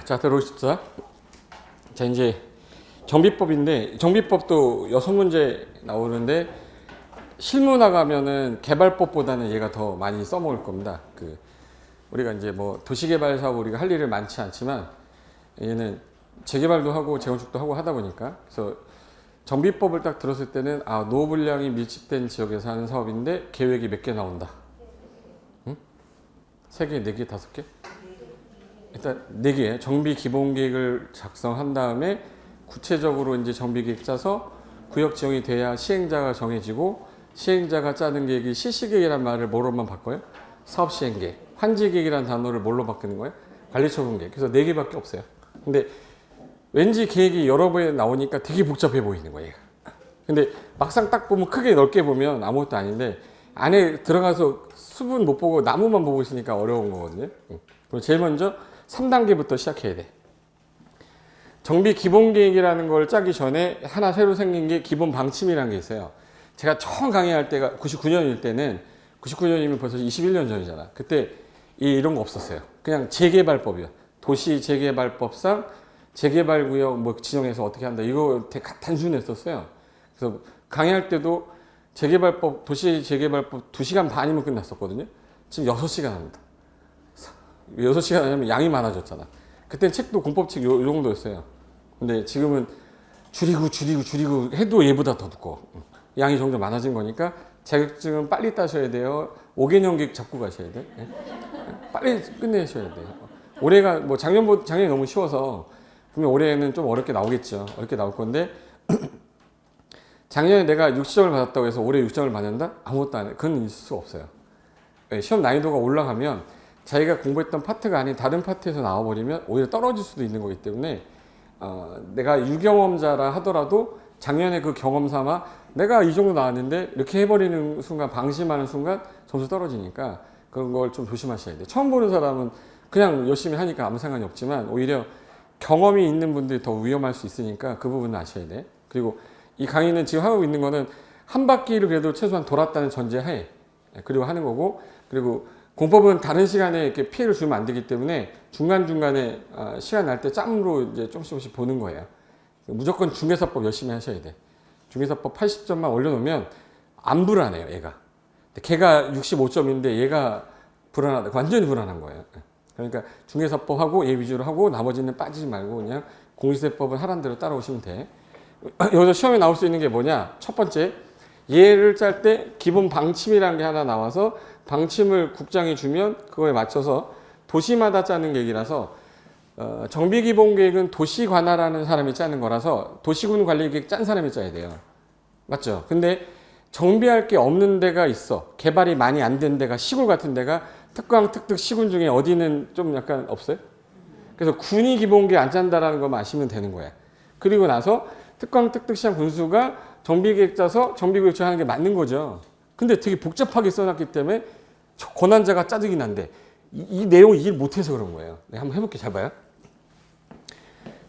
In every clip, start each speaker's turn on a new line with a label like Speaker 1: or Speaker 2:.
Speaker 1: 자, 들어오십시오. 자, 이제 정비법인데, 정비법도 6문제 나오는데, 실무 나가면은 개발법보다는 얘가 더 많이 써먹을 겁니다. 우리가 이제 뭐 도시개발 사업 우리가 할 일을 많지 않지만, 얘는 재개발도 하고 재건축도 하고 하다 보니까, 그래서 정비법을 딱 들었을 때는, 노후불량이 밀집된 지역에서 하는 사업인데, 계획이 몇 개 나온다. 응? 3개, 4개, 5개? 일단 4개 정비 기본 계획을 작성한 다음에 구체적으로 이제 정비 계획 짜서 구역 지정이 돼야 시행자가 정해지고 시행자가 짜는 계획이 실시계획이란 말을 뭐로만 바꿔요? 사업 시행 계획. 환지 계획이라는 단어를 뭘로 바꾸는 거예요? 관리 처분 계획. 그래서 4개밖에 없어요. 근데 왠지 계획이 여러 번 나오니까 되게 복잡해 보이는 거예요. 근데 막상 딱 보면 크게 넓게 보면 아무것도 아닌데 안에 들어가서 숲은 못 보고 나무만 보고 있으니까 어려운 거거든요. 그럼 제일 먼저 3단계부터 시작해야 돼. 정비 기본 계획이라는 걸 짜기 전에 하나 새로 생긴 게 기본 방침이라는 게 있어요. 제가 처음 강의할 때가 99년일 때는 99년이면 벌써 21년 전이잖아. 그때 이런 거 없었어요. 그냥 재개발법이요. 도시 재개발법상 재개발구역 뭐 지정해서 어떻게 한다. 이거 되게 단순했었어요. 그래서 강의할 때도 재개발법, 도시 재개발법 2시간 반이면 끝났었거든요. 지금 6시간 합니다. 6시간 하면 양이 많아졌잖아. 그땐 책도 공법책 요 정도였어요. 근데 지금은 줄이고 해도 얘보다 더 두꺼워. 양이 점점 많아진 거니까 자격증은 빨리 따셔야 돼요. 5개년 계획 잡고 가셔야 돼. 빨리 끝내셔야 돼요. 올해가 뭐 작년이 너무 쉬워서 분명 올해는 좀 어렵게 나오겠죠. 어렵게 나올 건데 작년에 내가 60점을 받았다고 해서 올해 60점을 받는다? 아무것도 안 해. 그건 있을 수 없어요. 시험 난이도가 올라가면 자기가 공부했던 파트가 아닌 다른 파트에서 나와버리면 오히려 떨어질 수도 있는 거기 때문에 내가 유경험자라 하더라도 작년에 그 경험 삼아 내가 이 정도 나왔는데 이렇게 해버리는 순간 방심하는 순간 점수 떨어지니까 그런 걸 좀 조심하셔야 돼요. 처음 보는 사람은 그냥 열심히 하니까 아무 상관이 없지만 오히려 경험이 있는 분들이 더 위험할 수 있으니까 그 부분은 아셔야 돼. 그리고 이 강의는 지금 하고 있는 거는 한 바퀴를 그래도 최소한 돌았다는 전제하에 그리고 하는 거고 그리고 공법은 다른 시간에 이렇게 피해를 주면 안 되기 때문에 중간중간에 시간 날 때 짬으로 이제 조금씩 보는 거예요. 무조건 중개사법 열심히 하셔야 돼. 중개사법 80점만 올려놓으면 안 불안해요, 얘가. 걔가 65점인데 얘가 불안하다. 완전히 불안한 거예요. 그러니까 중개사법하고 얘 위주로 하고 나머지는 빠지지 말고 그냥 공시세법은 하란 대로 따라오시면 돼. 여기서 시험에 나올 수 있는 게 뭐냐? 첫 번째, 얘를 짤 때 기본 방침이라는 게 하나 나와서 방침을 국장이 주면 그거에 맞춰서 도시마다 짜는 계획이라서 정비기본계획은 도시관할하는 사람이 짜는 거라서 도시군 관리계획 짠 사람이 짜야 돼요. 맞죠? 근데 정비할 게 없는 데가 있어. 개발이 많이 안 된 데가 시골 같은 데가 특광, 특특, 시군 중에 어디는 좀 약간 없어요? 그래서 군이 기본계획 안 짠다라는 것만 아시면 되는 거야. 그리고 나서 특광, 특특, 시장, 군수가 정비계획 짜서 정비구역 하는 게 맞는 거죠. 근데 되게 복잡하게 써놨기 때문에 권한자가 짜증이 난데 이 내용을 이해를 못해서 그런 거예요. 내가 한번 해볼게. 잘 봐요.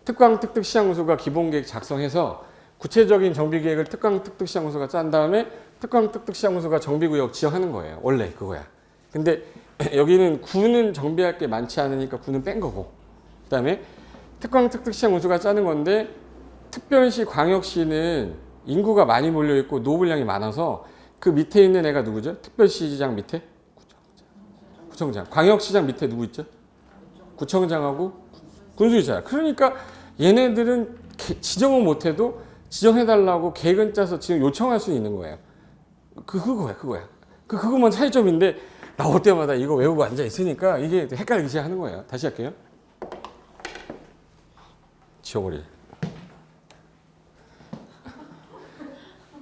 Speaker 1: 특광, 특특, 시장군수가 기본계획 작성해서 구체적인 정비계획을 특광, 특특, 시장군수가 짠 다음에 특광, 특특, 시장군수가 정비구역 지정하는 거예요. 원래 그거야. 근데 여기는 군은 정비할 게 많지 않으니까 군은 뺀 거고 그 다음에 특광, 특특, 시장군수가 짜는 건데 특별시, 광역시는 인구가 많이 몰려있고 노후불량이 많아서 그 밑에 있는 애가 누구죠? 특별시장 밑에? 구청장. 광역시장 밑에 누구 있죠? 구청장하고 군수 있잖아요. 그러니까 얘네들은 지정은 못해도 지정해달라고 계획은 짜서 지금 요청할 수 있는 거예요. 그거야. 그거만 차이점인데 나올 때마다 이거 외우고 앉아 있으니까 이게 헷갈리게 하는 거예요. 다시 할게요. 지워버리.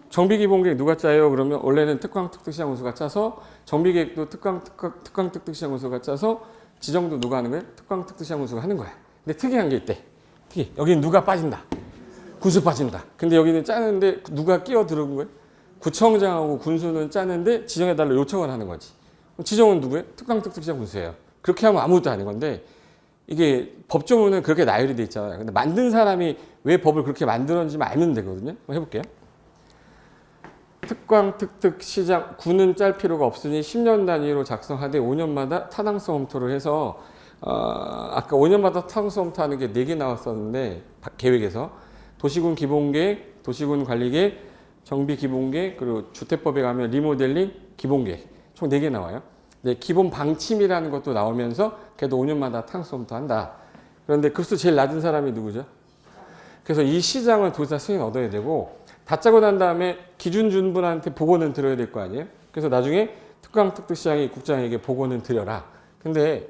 Speaker 1: 정비기본계획 누가 짜요? 그러면 원래는 특광, 특특, 시장군수가 짜서 정비계획도 특광, 특특, 시장군수가 짜서 지정도 누가 하는 거예요? 특광, 특특, 시장군수가 하는 거야. 근데 특이한 게 있대. 여기는 누가 빠진다. 군수 빠진다. 근데 여기는 짜는데 누가 끼어 들어온 거예요? 구청장하고 군수는 짜는데 지정해달라고 요청을 하는 거지. 지정은 누구예요? 특광, 특특, 시장군수예요. 그렇게 하면 아무것도 아닌 건데 이게 법조문은 그렇게 나열이 돼 있잖아요. 근데 만든 사람이 왜 법을 그렇게 만들었는지만 알면 되거든요. 한번 해볼게요. 특광, 특특, 시장, 군은 짤 필요가 없으니 10년 단위로 작성하되 5년마다 타당성 검토를 해서 아까 5년마다 타운홈부터 하는 게 4개 나왔었는데 계획에서 도시군 기본계획, 도시군 관리계획, 정비 기본계획, 그리고 주택법에 가면 리모델링 기본계획 총 4개 나와요. 네, 기본 방침이라는 것도 나오면서 걔도 5년마다 타운홈부터 한다. 그런데 급수 제일 낮은 사람이 누구죠? 그래서 이 시장을 도지사 승인 얻어야 되고 다 짜고 난 다음에 기준준분한테 보고는 드려야 될 거 아니에요? 그래서 나중에 특강특특시장이 국장에게 보고는 드려라. 근데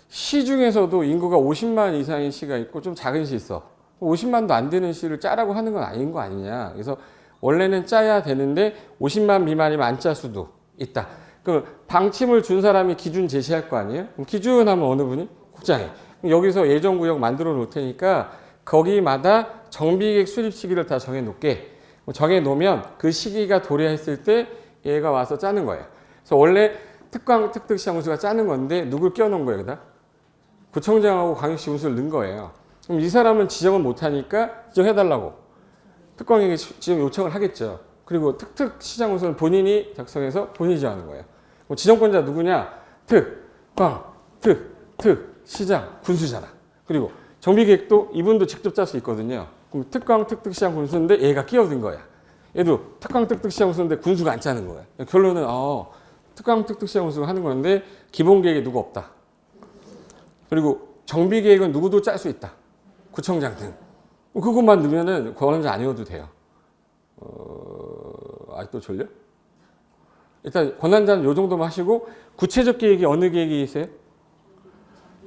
Speaker 1: 시 중에서도 인구가 50만 이상인 시가 있고 좀 작은 시 있어. 50만도 안 되는 시를 짜라고 하는 건 아닌 거 아니냐. 그래서 원래는 짜야 되는데 50만 미만이면 안 짤 수도 있다. 그럼 방침을 준 사람이 기준 제시할 거 아니에요? 그럼 기준 하면 어느 분이? 국장이. 여기서 예정구역 만들어 놓을 테니까 거기마다 정비계획 수립 시기를 다 정해 놓게. 정해 놓으면 그 시기가 도래했을 때 얘가 와서 짜는 거예요. 그래서 원래 특광특특시장 운수가 짜는 건데 누굴 껴놓은 거예요, 그다? 구청장하고 광역시 운수를 넣은 거예요. 그럼 이 사람은 지정을 못하니까 지정해달라고 특광에게 지정 요청을 하겠죠. 그리고 특특시장 운수는 본인이 작성해서 본인이 지정하는 거예요. 지정권자 누구냐? 시장, 군수잖아. 그리고 정비계획도 이분도 직접 짤 수 있거든요. 그럼 특광특특시장 군수인데 얘가 끼어든 거야. 얘도 특광특특시장 군수인데 군수가 안 짜는 거야. 결론은 특광특특시장 군수가 하는 건데 기본계획에 누구 없다. 그리고 정비계획은 누구도 짤 수 있다. 구청장 등. 그것만 넣으면은 권한자 아니어도 돼요. 아직도 졸려? 일단 권한자는 요 정도만 하시고 구체적 계획이 어느 계획이 있어요?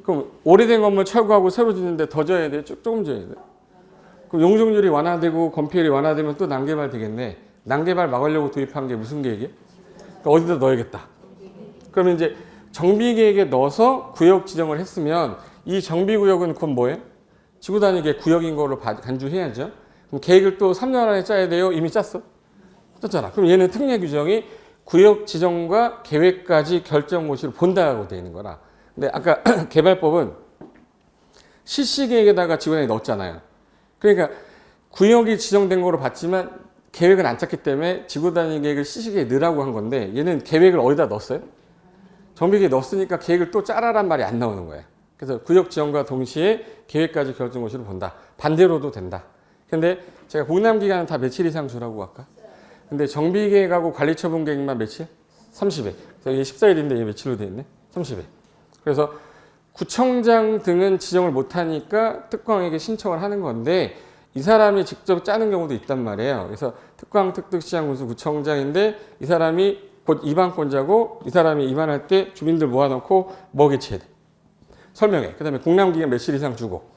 Speaker 1: 그럼 오래된 건물 철거하고 새로 짓는데 더 져야 돼요? 조금 져야 돼요? 그럼 용적률이 완화되고 건폐율이 완화되면 또 난개발 되겠네. 난개발 막으려고 도입한 게 무슨 계획이에요? 그러니까 어디다 넣어야겠다. 그러면 이제 정비계획에 넣어서 구역 지정을 했으면 이 정비구역은 그건 뭐예요? 지구단위계 구역인 걸로 간주해야죠. 그럼 계획을 또 3년 안에 짜야 돼요? 이미 짰어? 짰잖아. 그럼 얘는 특례 규정이 구역 지정과 계획까지 결정 모시를 본다고 되어 있는 거라. 근데 아까 개발법은 실시계획에다가 지구단위 넣었잖아요. 그러니까 구역이 지정된 거로 봤지만 계획은 안 짰기 때문에 지구단위 계획을 실시계획에 넣으라고 한 건데 얘는 계획을 어디다 넣었어요? 정비계획에 넣었으니까 계획을 또 짜라란 말이 안 나오는 거예요. 그래서 구역 지정과 동시에 계획까지 결정 모시를 본다. 반대로도 된다. 근데 제가 공람기간은 다 며칠 이상 주라고 아까? 근데 정비계획하고 관리처분계획만 며칠? 30일. 그래서 이게 14일인데 이게 며칠로 되어 있네? 30일. 그래서 구청장 등은 지정을 못하니까 특광에게 신청을 하는 건데 이 사람이 직접 짜는 경우도 있단 말이에요. 그래서 특광특특시장 군수 구청장인데 이 사람이 곧 입안권자고 이 사람이 입안할 때 주민들 모아놓고 뭐 개최해야 돼? 설명해. 그 다음에 공람기간 며칠 이상 주고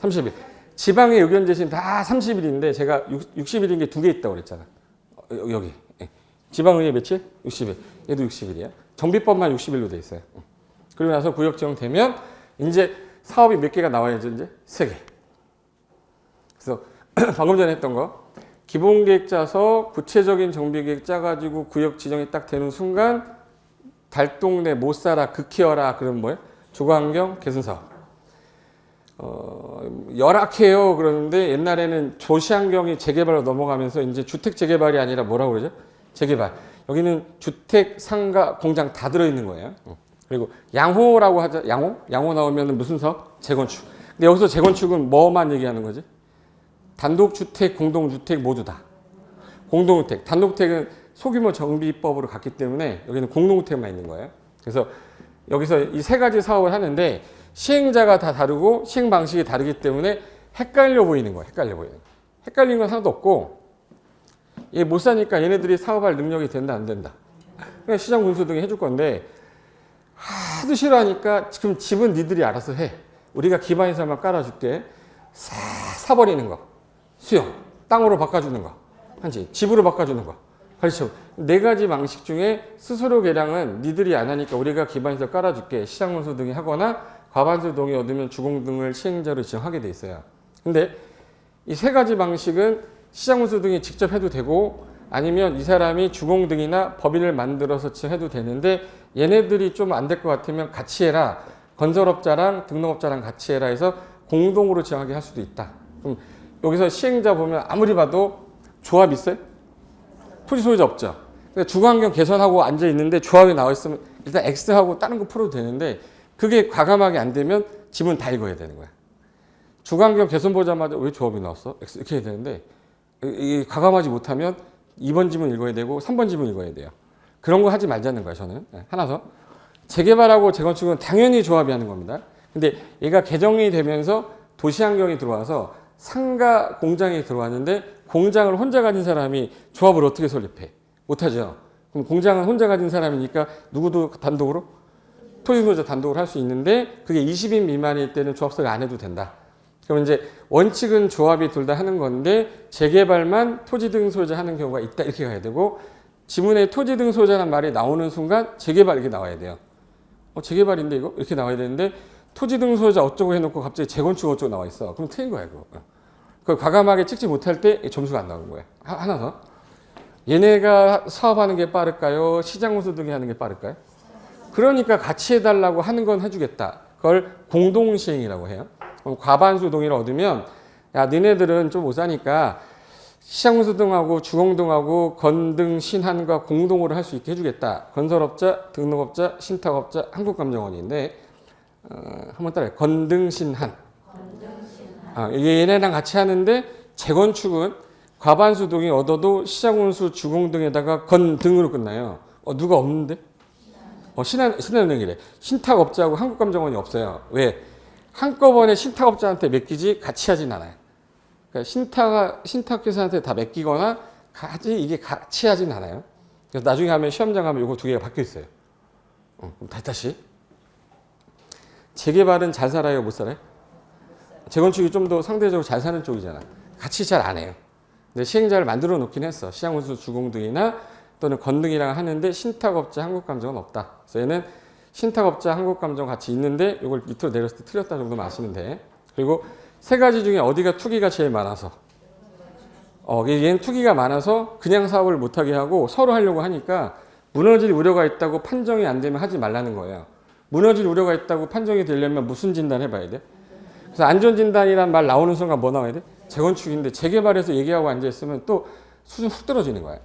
Speaker 1: 30일. 지방의 의견 제시는 다 30일인데 제가 60일인 게 2개 있다고 그랬잖아. 여기. 지방의회 며칠? 60일. 얘도 60일이야. 정비법만 60일로 돼 있어요. 그리고 나서 구역 지정되면 이제 사업이 몇 개가 나와야죠. 이제 3개. 그래서 방금 전에 했던 거 기본계획 짜서 구체적인 정비계획 짜가지고 구역 지정이 딱 되는 순간 달동네 못 살아 극히어라 그런 뭐예요? 주거환경 개선사업. 열악해요 그러는데 옛날에는 조시환경이 재개발로 넘어가면서 이제 주택 재개발이 아니라 뭐라고 그러죠? 재개발. 여기는 주택, 상가, 공장 다 들어있는 거예요. 그리고 양호라고 하죠. 양호 나오면 무슨 사업? 재건축. 근데 여기서 재건축은 뭐만 얘기하는 거지? 단독주택, 공동주택 모두 다. 공동주택. 단독주택은 소규모 정비법으로 갔기 때문에 여기는 공동주택만 있는 거예요. 그래서 여기서 이 3가지 사업을 하는데 시행자가 다 다르고 시행 방식이 다르기 때문에 헷갈려 보이는 거예요. 헷갈리는 건 하나도 없고 얘 못 사니까 얘네들이 사업할 능력이 된다 안 된다. 그냥 시장 군수 등이 해줄 건데 하도 싫어하니까 지금 집은 니들이 알아서 해. 우리가 기반시설만 깔아줄게. 사버리는 거. 수용. 땅으로 바꿔주는 거. 한지. 집으로 바꿔주는 거. 그렇죠. 4가지 방식 중에 스스로 개량은 니들이 안 하니까 우리가 기반시설 깔아줄게. 시장군수 등이 하거나 과반수 동의 얻으면 주공 등을 시행자로 지정하게 돼 있어요. 근데 이 3가지 방식은 시장군수 등이 직접 해도 되고 아니면 이 사람이 주공 등이나 법인을 만들어서 지정해도 되는데 얘네들이 좀 안 될 것 같으면 같이 해라. 건설업자랑 등록업자랑 같이 해라 해서 공동으로 지정하게 할 수도 있다. 그럼 여기서 시행자 보면 아무리 봐도 조합 있어요? 토지 소유자 없죠. 주거환경 개선하고 앉아 있는데 조합이 나와 있으면 일단 X하고 다른 거 풀어도 되는데 그게 과감하게 안 되면 지문 다 읽어야 되는 거야. 주관경 개선 보자마자 왜 조합이 나왔어? 이렇게 해야 되는데 이 과감하지 못하면 2번 지문 읽어야 되고 3번 지문 읽어야 돼요. 그런 거 하지 말자는 거야 저는. 하나 더. 재개발하고 재건축은 당연히 조합이 하는 겁니다. 근데 얘가 개정이 되면서 도시환경이 들어와서 상가 공장이 들어왔는데 공장을 혼자 가진 사람이 조합을 어떻게 설립해? 못하죠. 그럼 공장은 혼자 가진 사람이니까 누구도 단독으로? 토지소유자 단독으로 할 수 있는데 그게 20인 미만일 때는 조합 설립 안 해도 된다. 그럼 이제 원칙은 조합이 둘 다 하는 건데 재개발만 토지 등 소유자 하는 경우가 있다 이렇게 가야 되고 지문에 토지 등 소유자라는 말이 나오는 순간 재개발 이렇게 나와야 돼요. 재개발인데 이거? 이렇게 나와야 되는데 토지 등 소유자 어쩌고 해놓고 갑자기 재건축 어쩌고 나와 있어. 그럼 틀린 거야 그거. 그걸 과감하게 찍지 못할 때 점수가 안 나오는 거야. 하나 더. 얘네가 사업하는 게 빠를까요? 시장 운수 등이 하는 게 빠를까요? 그러니까 같이 해달라고 하는 건 해주겠다. 그걸 공동시행이라고 해요. 과반수 동의를 얻으면 야 너네들은 좀 못 사니까 시장운수 등하고 주공등하고 건등 신한과 공동으로 할 수 있게 해주겠다. 건설업자, 등록업자, 신탁업자, 한국감정원인데 한번 따라해. 건등 신한. 얘네랑 같이 하는데 재건축은 과반수 동의 얻어도 시장운수 주공등에다가 건등으로 끝나요. 누가 없는데? 신한은행이래. 신탁업자하고 한국감정원이 없어요. 왜? 한꺼번에 신탁업자한테 맡기지 같이 하진 않아요. 그러니까 신탁회사한테 다 맡기거나 이게 같이 하진 않아요. 그래서 나중에 하면 시험장 가면 이거 두 개가 바뀌어 있어요. 그럼 다시. 재개발은 잘 살아요, 못 살아요? 재건축이 좀 더 상대적으로 잘 사는 쪽이잖아. 같이 잘 안 해요. 근데 시행자를 만들어 놓긴 했어. 시장운수 주공등이나 또는 건등이랑 하는데 신탁업자 한국감정은 없다. 그래서 얘는 신탁업자 한국감정 같이 있는데 이걸 밑으로 내렸을 때 틀렸다 정도만 아시면 돼. 그리고 세 가지 중에 어디가 투기가 제일 많아서 얘는 투기가 많아서 그냥 사업을 못하게 하고 서로 하려고 하니까 무너질 우려가 있다고 판정이 안 되면 하지 말라는 거예요. 무너질 우려가 있다고 판정이 되려면 무슨 진단 해봐야 돼? 그래서 안전진단이란 말 나오는 순간 뭐 나와야 돼? 재건축인데 재개발해서 얘기하고 앉아있으면 또 수준 훅 떨어지는 거야.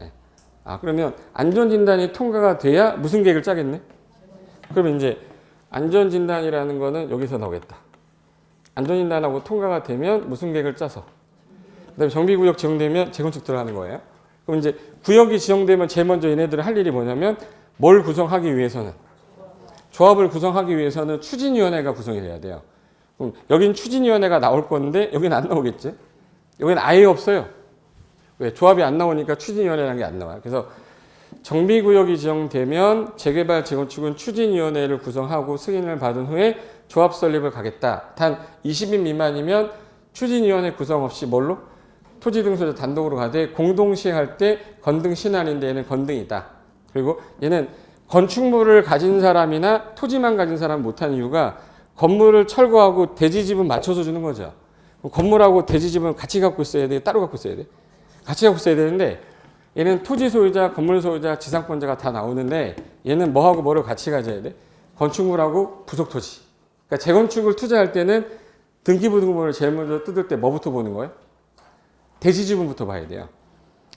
Speaker 1: 그러면 안전진단이 통과가 돼야 무슨 계획을 짜겠네? 그러면 이제 안전진단이라는 거는 여기서 나오겠다. 안전진단하고 통과가 되면 무슨 계획을 짜서 그다음에 정비구역 지정되면 재건축 들어가는 거예요. 그럼 이제 구역이 지정되면 제일 먼저 얘네들이 할 일이 뭐냐면 뭘 구성하기 위해서는 조합을 구성하기 위해서는 추진위원회가 구성이 돼야 돼요. 그럼 여긴 추진위원회가 나올 건데 여기는 안 나오겠지? 여기는 아예 없어요. 왜? 조합이 안 나오니까 추진위원회라는 게 안 나와요. 그래서 정비구역이 지정되면 재개발 재건축은 추진위원회를 구성하고 승인을 받은 후에 조합 설립을 가겠다. 단 20인 미만이면 추진위원회 구성 없이 뭘로? 토지 등 소유자 단독으로 가되 공동 시행할 때 건등 신한인데 얘는 건등이다. 그리고 얘는 건축물을 가진 사람이나 토지만 가진 사람 못하는 이유가 건물을 철거하고 대지집은 맞춰서 주는 거죠. 건물하고 대지집은 같이 갖고 있어야 돼? 따로 갖고 있어야 돼? 같이 갖고 있어야 되는데 얘는 토지 소유자, 건물 소유자, 지상권자가 다 나오는데 얘는 뭐하고 뭐를 같이 가져야 돼? 건축물하고 부속 토지. 그러니까 재건축을 투자할 때는 등기부등본을 제일 먼저 뜯을 때 뭐부터 보는 거예요? 대지지분부터 봐야 돼요.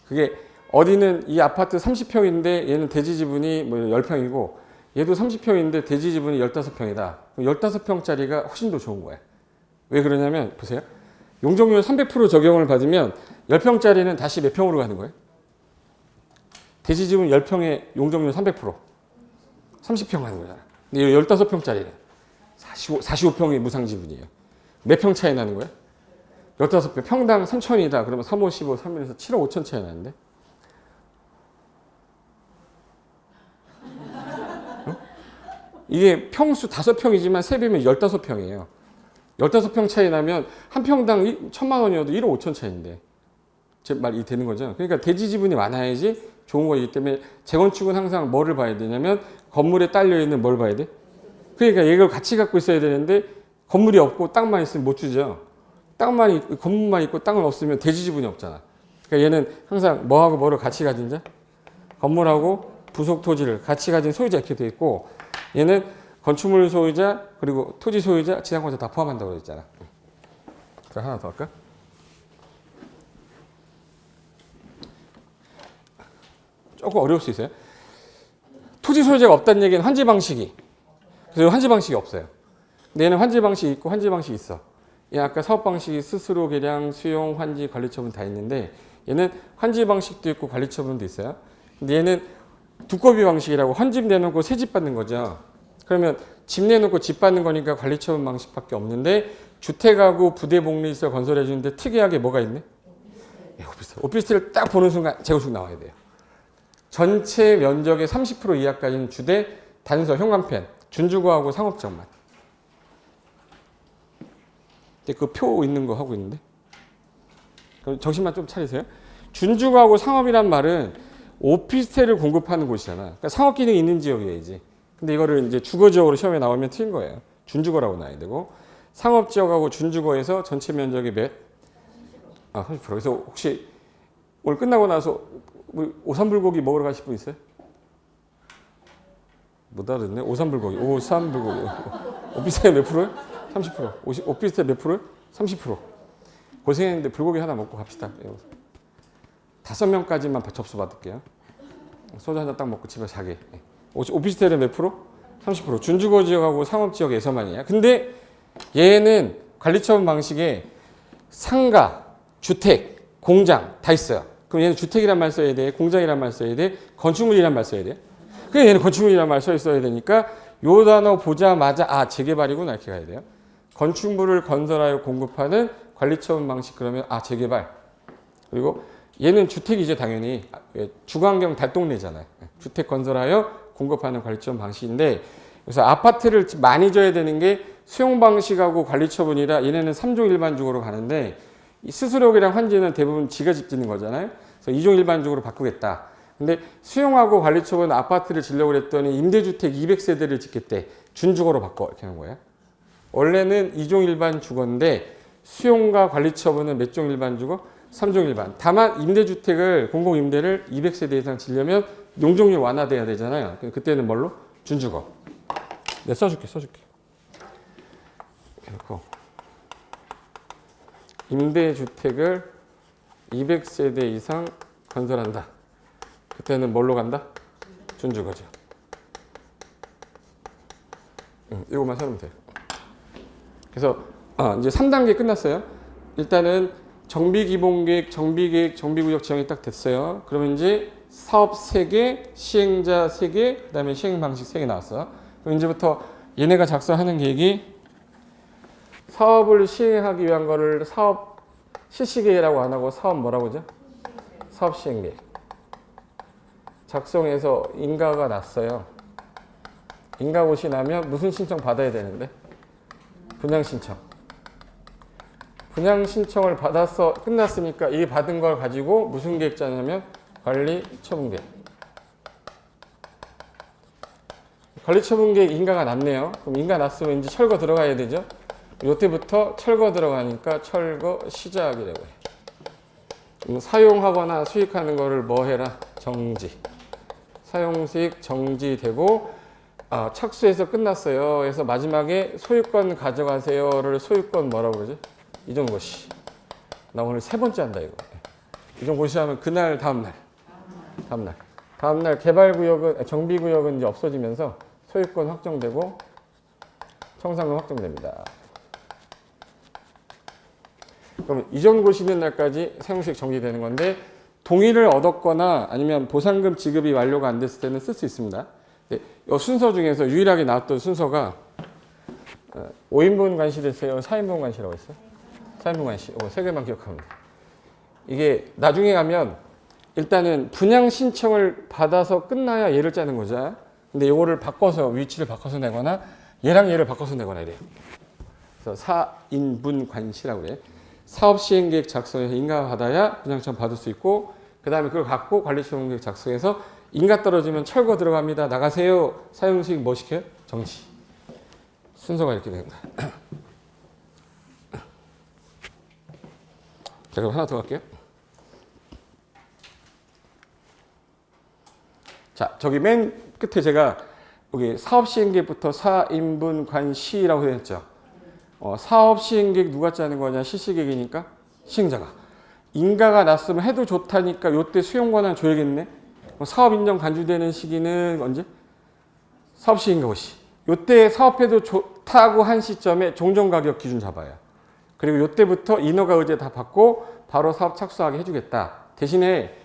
Speaker 1: 그게 어디는 이 아파트 30평인데 얘는 대지지분이 뭐 10평이고 얘도 30평인데 대지지분이 15평이다. 15평짜리가 훨씬 더 좋은 거예요. 왜 그러냐면 보세요. 용적률 300% 적용을 받으면 10평짜리는 다시 몇 평으로 가는 거예요? 대지지분 10평에 용적률 300%. 30평 하는 거잖아. 근데 15평짜리는 45평이 무상지분이에요. 몇 평 차이 나는 거예요? 15평. 평당 3천이다. 그러면 3, 5, 15, 3일에서 7억 5천 차이 나는데? 이게 평수 5평이지만 세비면 15평이에요. 15평 차이 나면 한 평당 1,000만 원이어도 1억 5천 차이인데. 제 말이 되는 거죠. 그러니까 대지 지분이 많아야지 좋은 거이기 때문에 재건축은 항상 뭐를 봐야 되냐면 건물에 딸려 있는 뭘 봐야 돼? 그러니까 이걸 같이 갖고 있어야 되는데 건물이 없고 땅만 있으면 못 주죠. 건물만 있고 땅을 없으면 대지 지분이 없잖아. 그러니까 얘는 항상 뭐하고 뭐를 같이 가진 자? 건물하고 부속 토지를 같이 가진 소유자 이렇게 돼 있고 얘는 건축물 소유자 그리고 토지 소유자, 지상권자 다 포함한다고 그랬잖아. 자, 하나 더 할까? 조금 어려울 수 있어요. 토지 소유자가 없다는 얘기는 환지 방식이 그래서 환지 방식이 없어요. 근데 얘는 환지 방식이 있고 환지 방식이 있어. 얘 아까 사업 방식이 스스로 계량, 수용, 환지, 관리 처분 다 있는데 얘는 환지 방식도 있고 관리 처분도 있어요. 근데 얘는 두꺼비 방식이라고 헌집 내놓고 새집 받는 거죠. 그러면 집 내놓고 집 받는 거니까 관리 처분 방식밖에 없는데 주택하고 부대 복리시설 건설해 주는데 특이하게 뭐가 있네? 오피스텔. 오피스텔을 딱 보는 순간 재건축 나와야 돼요. 전체 면적의 30% 이하까지는 주대, 단서, 현관펜, 준주거하고 상업지역만. 그 표 있는 거 하고 있는데. 그럼 정신만 좀 차리세요. 준주거하고 상업이란 말은 오피스텔을 공급하는 곳이잖아. 그러니까 상업 기능이 있는 지역이어야지. 근데 이거를 이제 주거 지역으로 시험에 나오면 틀린 거예요. 준주거라고 나와야 되고 상업 지역하고 준주거에서 전체 면적의 몇? 30%. 그래서 혹시 오늘 끝나고 나서 오삼불고기 먹으러 가실 분 있어요? 못 알았네. 오삼불고기. 오삼불고기. 오피스텔 몇 프로요? 30%. 오피스텔 몇 프로요? 30%. 고생했는데 불고기 하나 먹고 갑시다. 5명까지만 접수 받을게요. 소주 한 잔 딱 먹고 집에 자게. 오피스텔은 몇 프로? 30%. 준주거 지역하고 상업 지역에서만이야. 근데 얘는 관리처분 방식에 상가, 주택, 공장 다 있어요. 그럼 얘는 주택이란 말 써야 돼, 공장이란 말 써야 돼, 건축물이란 말 써야 돼. 그래 얘는 건축물이란 말 써야 되니까 요 단어 보자마자 재개발이구나 이렇게 가야 돼요. 건축물을 건설하여 공급하는 관리처분 방식 그러면 재개발. 그리고 얘는 주택이죠 당연히. 주거환경 달동네잖아요. 주택 건설하여 공급하는 관리처분 방식인데 그래서 아파트를 많이 줘야 되는 게 수용 방식하고 관리처분이라 얘네는 3종 일반적으로 가는데 스스로기랑 환지는 대부분 지가 집 짓는 거잖아요. 그래서 2종 일반적으로 바꾸겠다. 근데 수용하고 관리처분 아파트를 지려고 그랬더니 임대주택 200세대를 짓겠대. 준주거로 바꿔 이렇게 하는 거예요. 원래는 2종 일반 주거인데 수용과 관리처분은 몇 종 일반 주거? 3종 일반. 다만 임대주택을 공공임대를 200세대 이상 지려면 용적률 완화돼야 되잖아요. 그때는 뭘로? 준주거. 내가 써줄게. 이렇게 임대주택을 200세대 이상 건설한다. 그때는 뭘로 간다? 준주거죠. 이것만 써놓으면 돼요. 그래서 이제 3단계 끝났어요. 일단은 정비기본계획, 정비계획, 정비구역 지정이 딱 됐어요. 그러면 이제 사업 3개, 시행자 3개, 그 다음에 시행 방식 3개 나왔어. 그럼 이제부터 얘네가 작성하는 계획이 사업을 시행하기 위한 거를 사업 실시계획이라고 안 하고 사업 뭐라고 하죠? 사업 시행계획. 작성해서 인가가 났어요. 인가고시 나면 무슨 신청 받아야 되는데? 분양신청. 분양신청을 받아서 끝났으니까 이 받은 걸 가지고 무슨 계획 짜냐면 관리처분계획. 관리처분계획 인가가 났네요. 그럼 인가 났으면 이제 철거 들어가야 되죠. 이때부터 철거 들어가니까 철거 시작이라고 해요. 사용하거나 수익하는 거를 뭐 해라? 정지. 사용 수익 정지되고 착수해서 끝났어요. 그래서 마지막에 소유권 가져가세요를 소유권 뭐라고 그러지? 이전고시. 나 오늘 3번째 한다 이거. 이전고시 하면 그날 다음날 개발구역은 정비구역은 이제 없어지면서 소유권 확정되고 청산권 확정됩니다. 그럼 이전고시 있는 날까지 사용수익 정지되는 건데 동의를 얻었거나 아니면 보상금 지급이 완료가 안 됐을 때는 쓸 수 있습니다. 이 순서 중에서 유일하게 나왔던 순서가 5인분 관시됐어요? 4인분 관시라고 했어요? 4인분 관시. 이거 3개만 기억하면 돼요. 이게 나중에 가면 일단은 분양 신청을 받아서 끝나야 얘를 짜는 거죠. 근데 이거를 바꿔서 위치를 바꿔서 내거나 얘랑 얘를 바꿔서 내거나 이래요. 그래서 4인분 관시라고 그래요. 사업 시행계획 작성해서 인가 받아야 분양청 받을 수 있고 그 다음에 그걸 갖고 관리처분계획 작성해서 인가 떨어지면 철거 들어갑니다. 나가세요. 사용수익 뭐 시켜요? 정지. 순서가 이렇게 되는 거예요. 자, 그럼 하나 더 갈게요. 자, 저기 맨 끝에 제가 여기 사업 시행계획부터 4인분 관시라고 했죠. 사업 시행계획 누가 짜는 거냐? 실시계획이니까 시행자가. 인가가 났으면 해도 좋다니까 요때 수용권을 줘야겠네. 사업 인정 간주되는 시기는 언제? 사업 시행계획 시. 요때 사업해도 좋다고 한 시점에 종전가격 기준 잡아요. 그리고 요때부터 인허가 의제 다 받고 바로 사업 착수하게 해주겠다. 대신에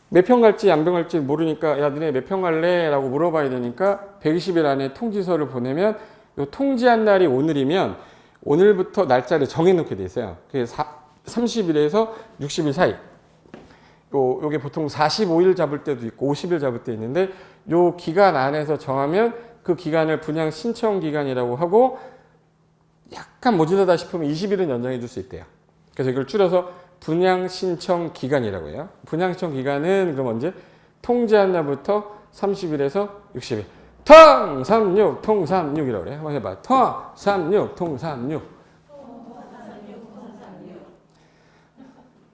Speaker 1: 몇 평 갈지 안 평 갈지 모르니까 야 너네 몇 평 갈래? 라고 물어봐야 되니까 120일 안에 통지서를 보내면 요 통지한 날이 오늘이면 오늘부터 날짜를 정해놓게 돼 있어요. 그게 30일에서 60일 사이. 요게 보통 45일 잡을 때도 있고 50일 잡을 때 있는데 요 기간 안에서 정하면 그 기간을 분양 신청 기간이라고 하고 약간 모자라다 싶으면 20일은 연장해 줄 수 있대요. 그래서 이걸 줄여서 분양 신청 기간이라고 해요. 분양 신청 기간은 그럼 언제? 통지한 날부터 30일에서 60일. 통삼육 통삼육이라고 그래요. 한번 해봐. 통삼육 통삼육.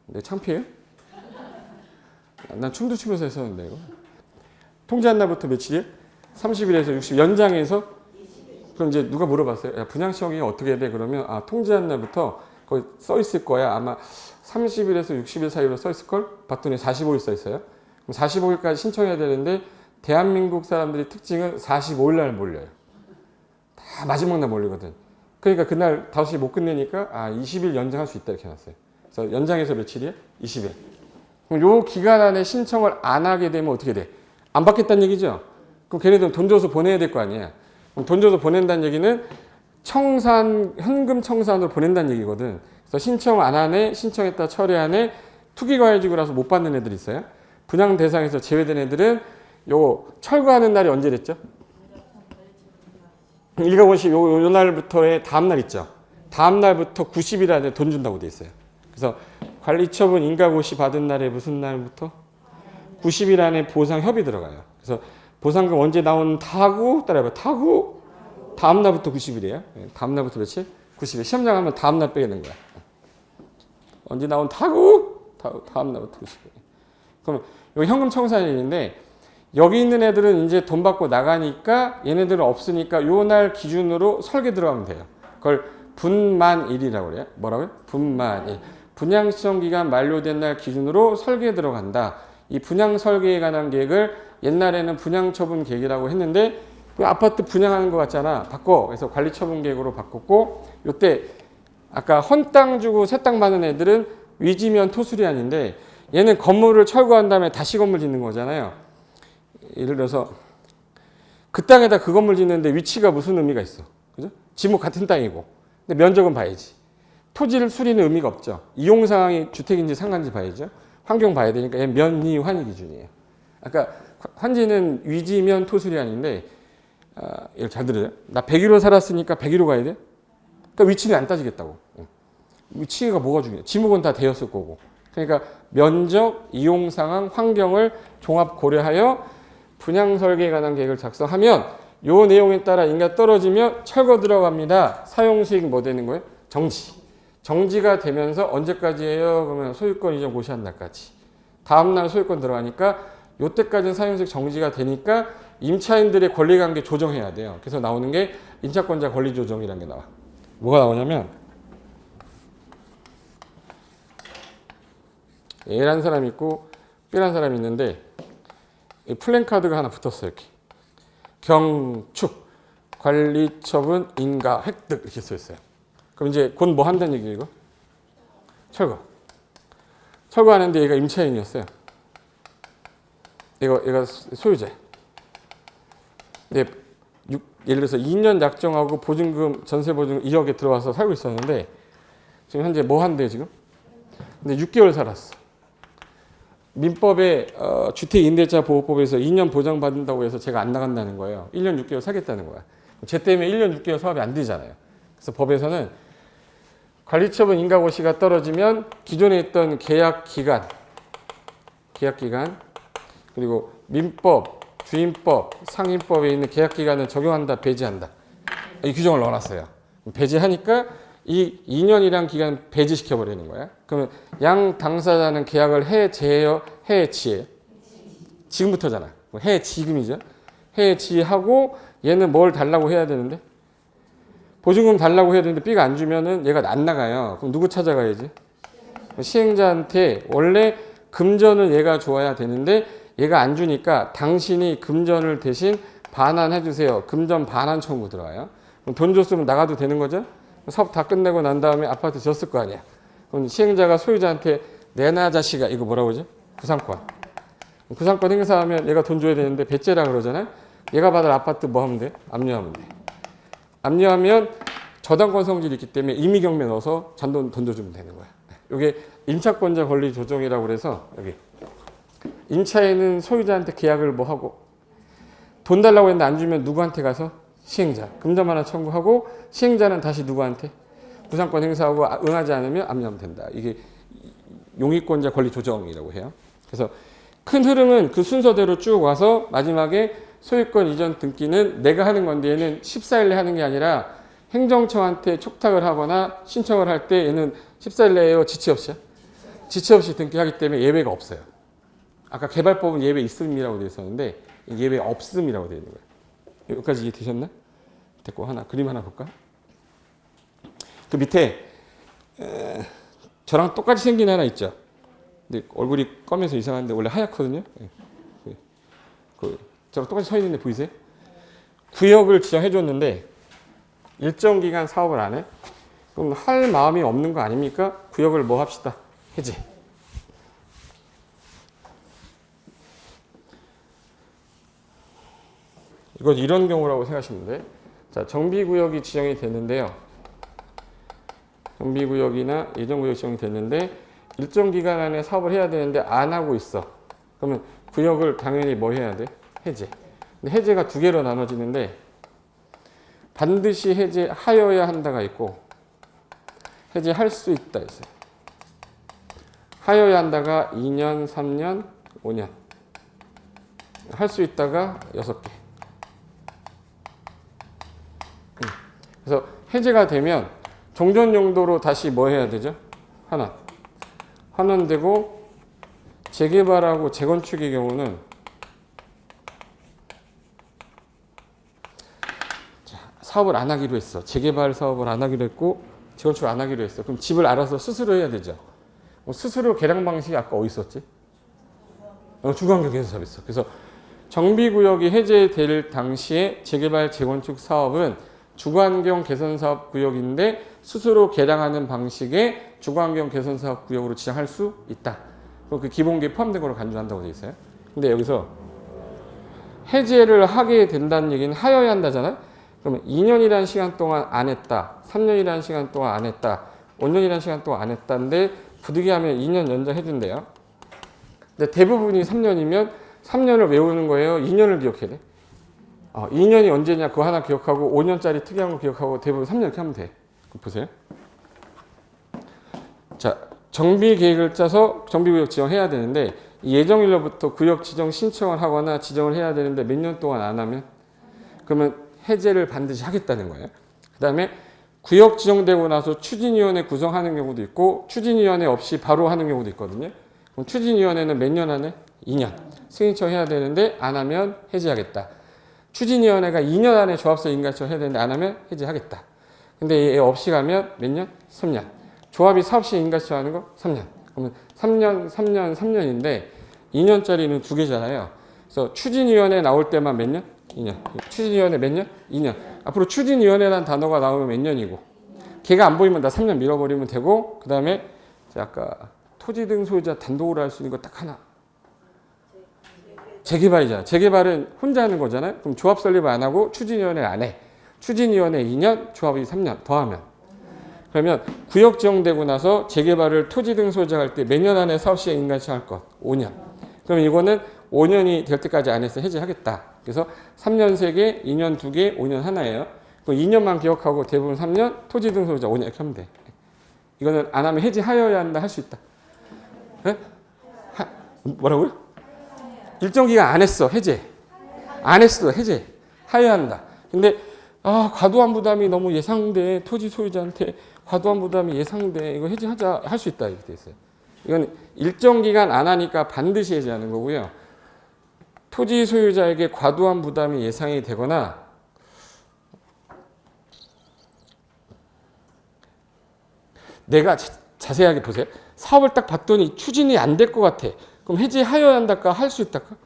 Speaker 1: 네, 창피해요? 난 춤도 추면서 했었는데 이거. 통지한 날부터 며칠이에요? 30일에서 60일 연장해서 그럼 이제 누가 물어봤어요. 야, 분양 시험이 어떻게 해야 돼? 그러면 아, 통지한 날부터 거기 써 있을 거야. 아마 30일에서 60일 사이로 써 있을 걸? 봤더니 45일 써 있어요. 그럼 45일까지 신청해야 되는데 대한민국 사람들의 특징은 45일 날 몰려요. 다 마지막 날 몰리거든. 그러니까 그날 5시 못 끝내니까 아, 20일 연장할 수 있다 이렇게 해놨어요. 그래서 연장해서 며칠이에요? 20일. 그럼 요 기간 안에 신청을 안 하게 되면 어떻게 돼? 안 받겠다는 얘기죠? 그럼 걔네들은 돈 줘서 보내야 될 거 아니야. 그럼 돈 줘서 보낸다는 얘기는 현금 청산으로 보낸다는 얘기거든. 그래서 신청 안 하네, 신청했다 처리하네, 투기과열지구라서 못 받는 애들이 있어요. 분양 대상에서 제외된 애들은 요 철거하는 날이 언제랬죠? 일가원시 요 날부터의 다음 날 있죠. 다음 날부터 90일 안에 돈 준다고 돼 있어요. 그래서 관리처분 인가고시 받은 날에 무슨 날부터? 90일 안에 보상 협의 들어가요. 그래서 보상금 언제 나오는 타고 따라해봐. 타고 다음 날부터 90일이에요. 다음 날부터 며칠? 90일. 시험장 하면 다음 날 빼게 된 거야. 언제 나온 타고 다음 날부터 90일. 그럼 이거 현금 청산일인데 여기 있는 애들은 이제 돈 받고 나가니까 얘네들은 없으니까 요 날 기준으로 설계 들어가면 돼요. 그걸 분만일이라고 그래요. 뭐라고요? 분만일. 분양 시청 기간 만료된 날 기준으로 설계에 들어간다. 이 분양 설계에 관한 계획을 옛날에는 분양 처분 계획이라고 했는데 그 아파트 분양하는 것 같잖아. 바꿔. 그래서 관리 처분 계획으로 바꿨고 요때 아까 헌 땅 주고 새 땅 받는 애들은 위지면 토수리안인데 얘는 건물을 철거한 다음에 다시 건물 짓는 거잖아요. 예를 들어서 그 땅에다 그 건물 짓는데 위치가 무슨 의미가 있어? 그죠? 지목 같은 땅이고. 근데 면적은 봐야지. 토지를 수리는 의미가 없죠. 이용 상황이 주택인지 상가인지 봐야죠. 환경 봐야 되니까 얘는 면이 환위 기준이에요. 아까 환지는 위지면 토수리안인데 이걸 잘 들어요. 나 101호 살았으니까 101호 가야 돼? 그러니까 위치는 안 따지겠다고. 위치가 뭐가 중요해? 지목은 다 되었을 거고. 그러니까 면적, 이용 상황, 환경을 종합 고려하여 분양 설계에 관한 계획을 작성하면 요 내용에 따라 인가 떨어지면 철거 들어갑니다. 사용 수익 뭐 되는 거예요? 정지. 정지가 되면서 언제까지예요? 그러면 소유권 이전 고시한 날까지. 다음 날 소유권 들어가니까 요때까지는 사용수익 정지가 되니까 임차인들의 권리관계 조정해야 돼요. 그래서 나오는 게 임차권자 권리조정이라는 게 나와. 뭐가 나오냐면 A라는 사람이 있고 B라는 사람이 있는데 플랜카드가 하나 붙었어요. 이렇게. 경축, 관리처분, 인가, 획득 이렇게 써 있어요. 그럼 이제 곧 뭐 한다는 얘기예요, 이거? 철거. 철거하는데 얘가 임차인이었어요. 얘가 소유자. 네, 예를 들어서 2년 약정하고 보증금, 전세 보증금 2억에 들어와서 살고 있었는데 지금 현재 뭐 한대요, 지금? 근데 6개월 살았어. 민법에 주택임대차 보호법에서 2년 보장받는다고 해서 제가 안 나간다는 거예요. 1년 6개월 살겠다는 거야. 쟤 때문에 1년 6개월 사업이 안 되잖아요. 그래서 법에서는 관리처분 인가고시가 떨어지면 기존에 있던 계약 기간 그리고 민법, 주임법, 상임법에 있는 계약 기간을 적용한다, 배제한다. 이 규정을 넣어놨어요. 배제하니까 이 2년이란 기간 배제시켜 버리는 거야. 그러면 양 당사자는 계약을 해제해요, 해지해요? 지금부터잖아. 해지금이죠. 해지하고 얘는 뭘 달라고 해야 되는데? 보증금 달라고 해야 되는데 B가 안 주면은 얘가 안 나가요. 그럼 누구 찾아가야지? 시행자한테 원래 금전을 얘가 줘야 되는데 얘가 안 주니까 당신이 금전을 대신 반환해 주세요. 금전 반환 청구 들어와요. 그럼 돈 줬으면 나가도 되는 거죠? 사업 다 끝내고 난 다음에 아파트 줬을 거 아니야. 그럼 시행자가 소유자한테 내놔 자식아 이거 뭐라고 그러죠? 구상권. 구상권 행사하면 얘가 돈 줘야 되는데 배째라 그러잖아요. 얘가 받을 아파트 뭐 하면 돼? 압류하면 돼. 압류하면 저당권 성질이 있기 때문에 임의경매 넣어서 잔돈 던져주면 되는 거야. 이게 임차권자 권리 조정이라고 그래서 여기 임차인은 소유자한테 계약을 뭐 하고 돈 달라고 했는데 안 주면 누구한테 가서 시행자 금전 완화 청구하고 시행자는 다시 누구한테 구상권 행사하고 응하지 않으면 압류하면 된다. 이게 용의권자 권리 조정이라고 해요. 그래서 큰 흐름은 그 순서대로 쭉 와서 마지막에 소유권 이전 등기는 내가 하는 건데 얘는 14일 내에 하는 게 아니라 행정처한테 촉탁을 하거나 신청을 할 때 얘는 14일 내에요. 지체 없이요. 지체 없이 등기하기 때문에 예외가 없어요. 아까 개발법은 예외 있음이라고 되어 있었는데 예외 없음이라고 되어 있는 거예요. 여기까지 이해되셨나? 됐고 하나 그림 하나 볼까? 그 밑에 저랑 똑같이 생긴 하나 있죠. 근데 얼굴이 검해서 이상한데 원래 하얗거든요. 저랑 똑같이 서 있는데 보이세요? 구역을 지정해 줬는데 일정 기간 사업을 안 해? 그럼 할 마음이 없는 거 아닙니까? 구역을 뭐 합시다. 해제. 이건 이런 경우라고 생각하시면 돼. 자, 정비구역이 지정이 됐는데요. 정비구역이나 예정구역 지정이 됐는데 일정 기간 안에 사업을 해야 되는데 안 하고 있어. 그러면 구역을 당연히 뭐 해야 돼? 해제. 근데 해제가 두 개로 나눠지는데 반드시 해제하여야 한다가 있고 해제할 수 있다 있어요. 하여야 한다가 2년, 3년, 5년. 할 수 있다가 6개. 그래서 해제가 되면 종전 용도로 다시 뭐 해야 되죠? 환원되고 재개발하고 재건축의 경우는 사업을 안 하기로 했어. 재개발 사업을 안 하기로 했고 재건축을 안 하기로 했어. 그럼 집을 알아서 스스로 해야 되죠. 스스로 계량 방식이 아까 어디 있었지? 주거환경개선 사업이 있어. 그래서 정비구역이 해제될 당시에 재개발 재건축 사업은 주거환경 개선사업 구역인데 스스로 개량하는 방식의 주거환경 개선사업 구역으로 지정할 수 있다. 그 기본계에 포함된 걸로 간주한다고 되어 있어요. 근데 여기서 해제를 하게 된다는 얘기는 하여야 한다잖아요. 그러면 2년이라는 시간 동안 안 했다. 3년이라는 시간 동안 안 했다. 5년이라는 시간 동안 안 했다인데 부득이하면 2년 연장해준대요. 근데 대부분이 3년이면 3년을 외우는 거예요. 2년을 기억해야 돼. 2년이 언제냐 그거 하나 기억하고 5년짜리 특이한 거 기억하고 대부분 3년 이렇게 하면 돼. 보세요. 자, 정비 계획을 짜서 정비구역 지정해야 되는데 예정일로부터 구역 지정 신청을 하거나 지정을 해야 되는데 몇 년 동안 안 하면 그러면 해제를 반드시 하겠다는 거예요. 그 다음에 구역 지정되고 나서 추진위원회 구성하는 경우도 있고 추진위원회 없이 바로 하는 경우도 있거든요. 그럼 추진위원회는 몇 년 안에? 2년. 승인청 해야 되는데 안 하면 해제하겠다. 추진위원회가 2년 안에 조합서 인가청 해야 되는데 안 하면 해제하겠다. 근데 얘 없이 가면 몇 년? 3년. 조합이 사업시 인가청 하는 거 3년. 그러면 3년, 3년, 3년인데 2년짜리는 두 개잖아요. 그래서 추진위원회 나올 때만 몇 년? 2년. 추진위원회 몇 년? 2년. 앞으로 추진위원회라는 단어가 나오면 몇 년이고 걔가 안 보이면 다 3년 밀어버리면 되고 그 다음에 아까 토지 등 소유자 단독으로 할 수 있는 거 딱 하나. 재개발이잖아. 재개발은 혼자 하는 거잖아요. 그럼 조합 설립을 안 하고 추진위원회 안 해. 추진위원회 2년, 조합이 3년 더하면. 그러면 구역 지정되고 나서 재개발을 토지 등 소유자가 할 때 몇 년 안에 사업시행 인가청 할 것? 5년. 그럼 이거는 5년이 될 때까지 안 해서 해제하겠다. 그래서 3년 3개, 2년 2개, 5년 하나예요. 그럼 2년만 기억하고 대부분 3년, 토지 등 소유자 5년 이렇게 하면 돼. 이거는 안 하면 해제하여야 한다. 할 수 있다. 네? 뭐라고요? 일정 기간 안 했어. 해제. 안 했어. 해제. 하여야 한다. 근데 과도한 부담이 너무 예상돼. 토지 소유자한테 과도한 부담이 예상돼. 이거 해제하자. 할 수 있다. 이렇게 돼 있어요. 이건 일정 기간 안 하니까 반드시 해제하는 거고요. 토지 소유자에게 과도한 부담이 예상이 되거나 내가 자세하게 보세요. 사업을 딱 봤더니 추진이 안 될 것 같아. 그럼 해제하여야 한달까? 할 수 있달까?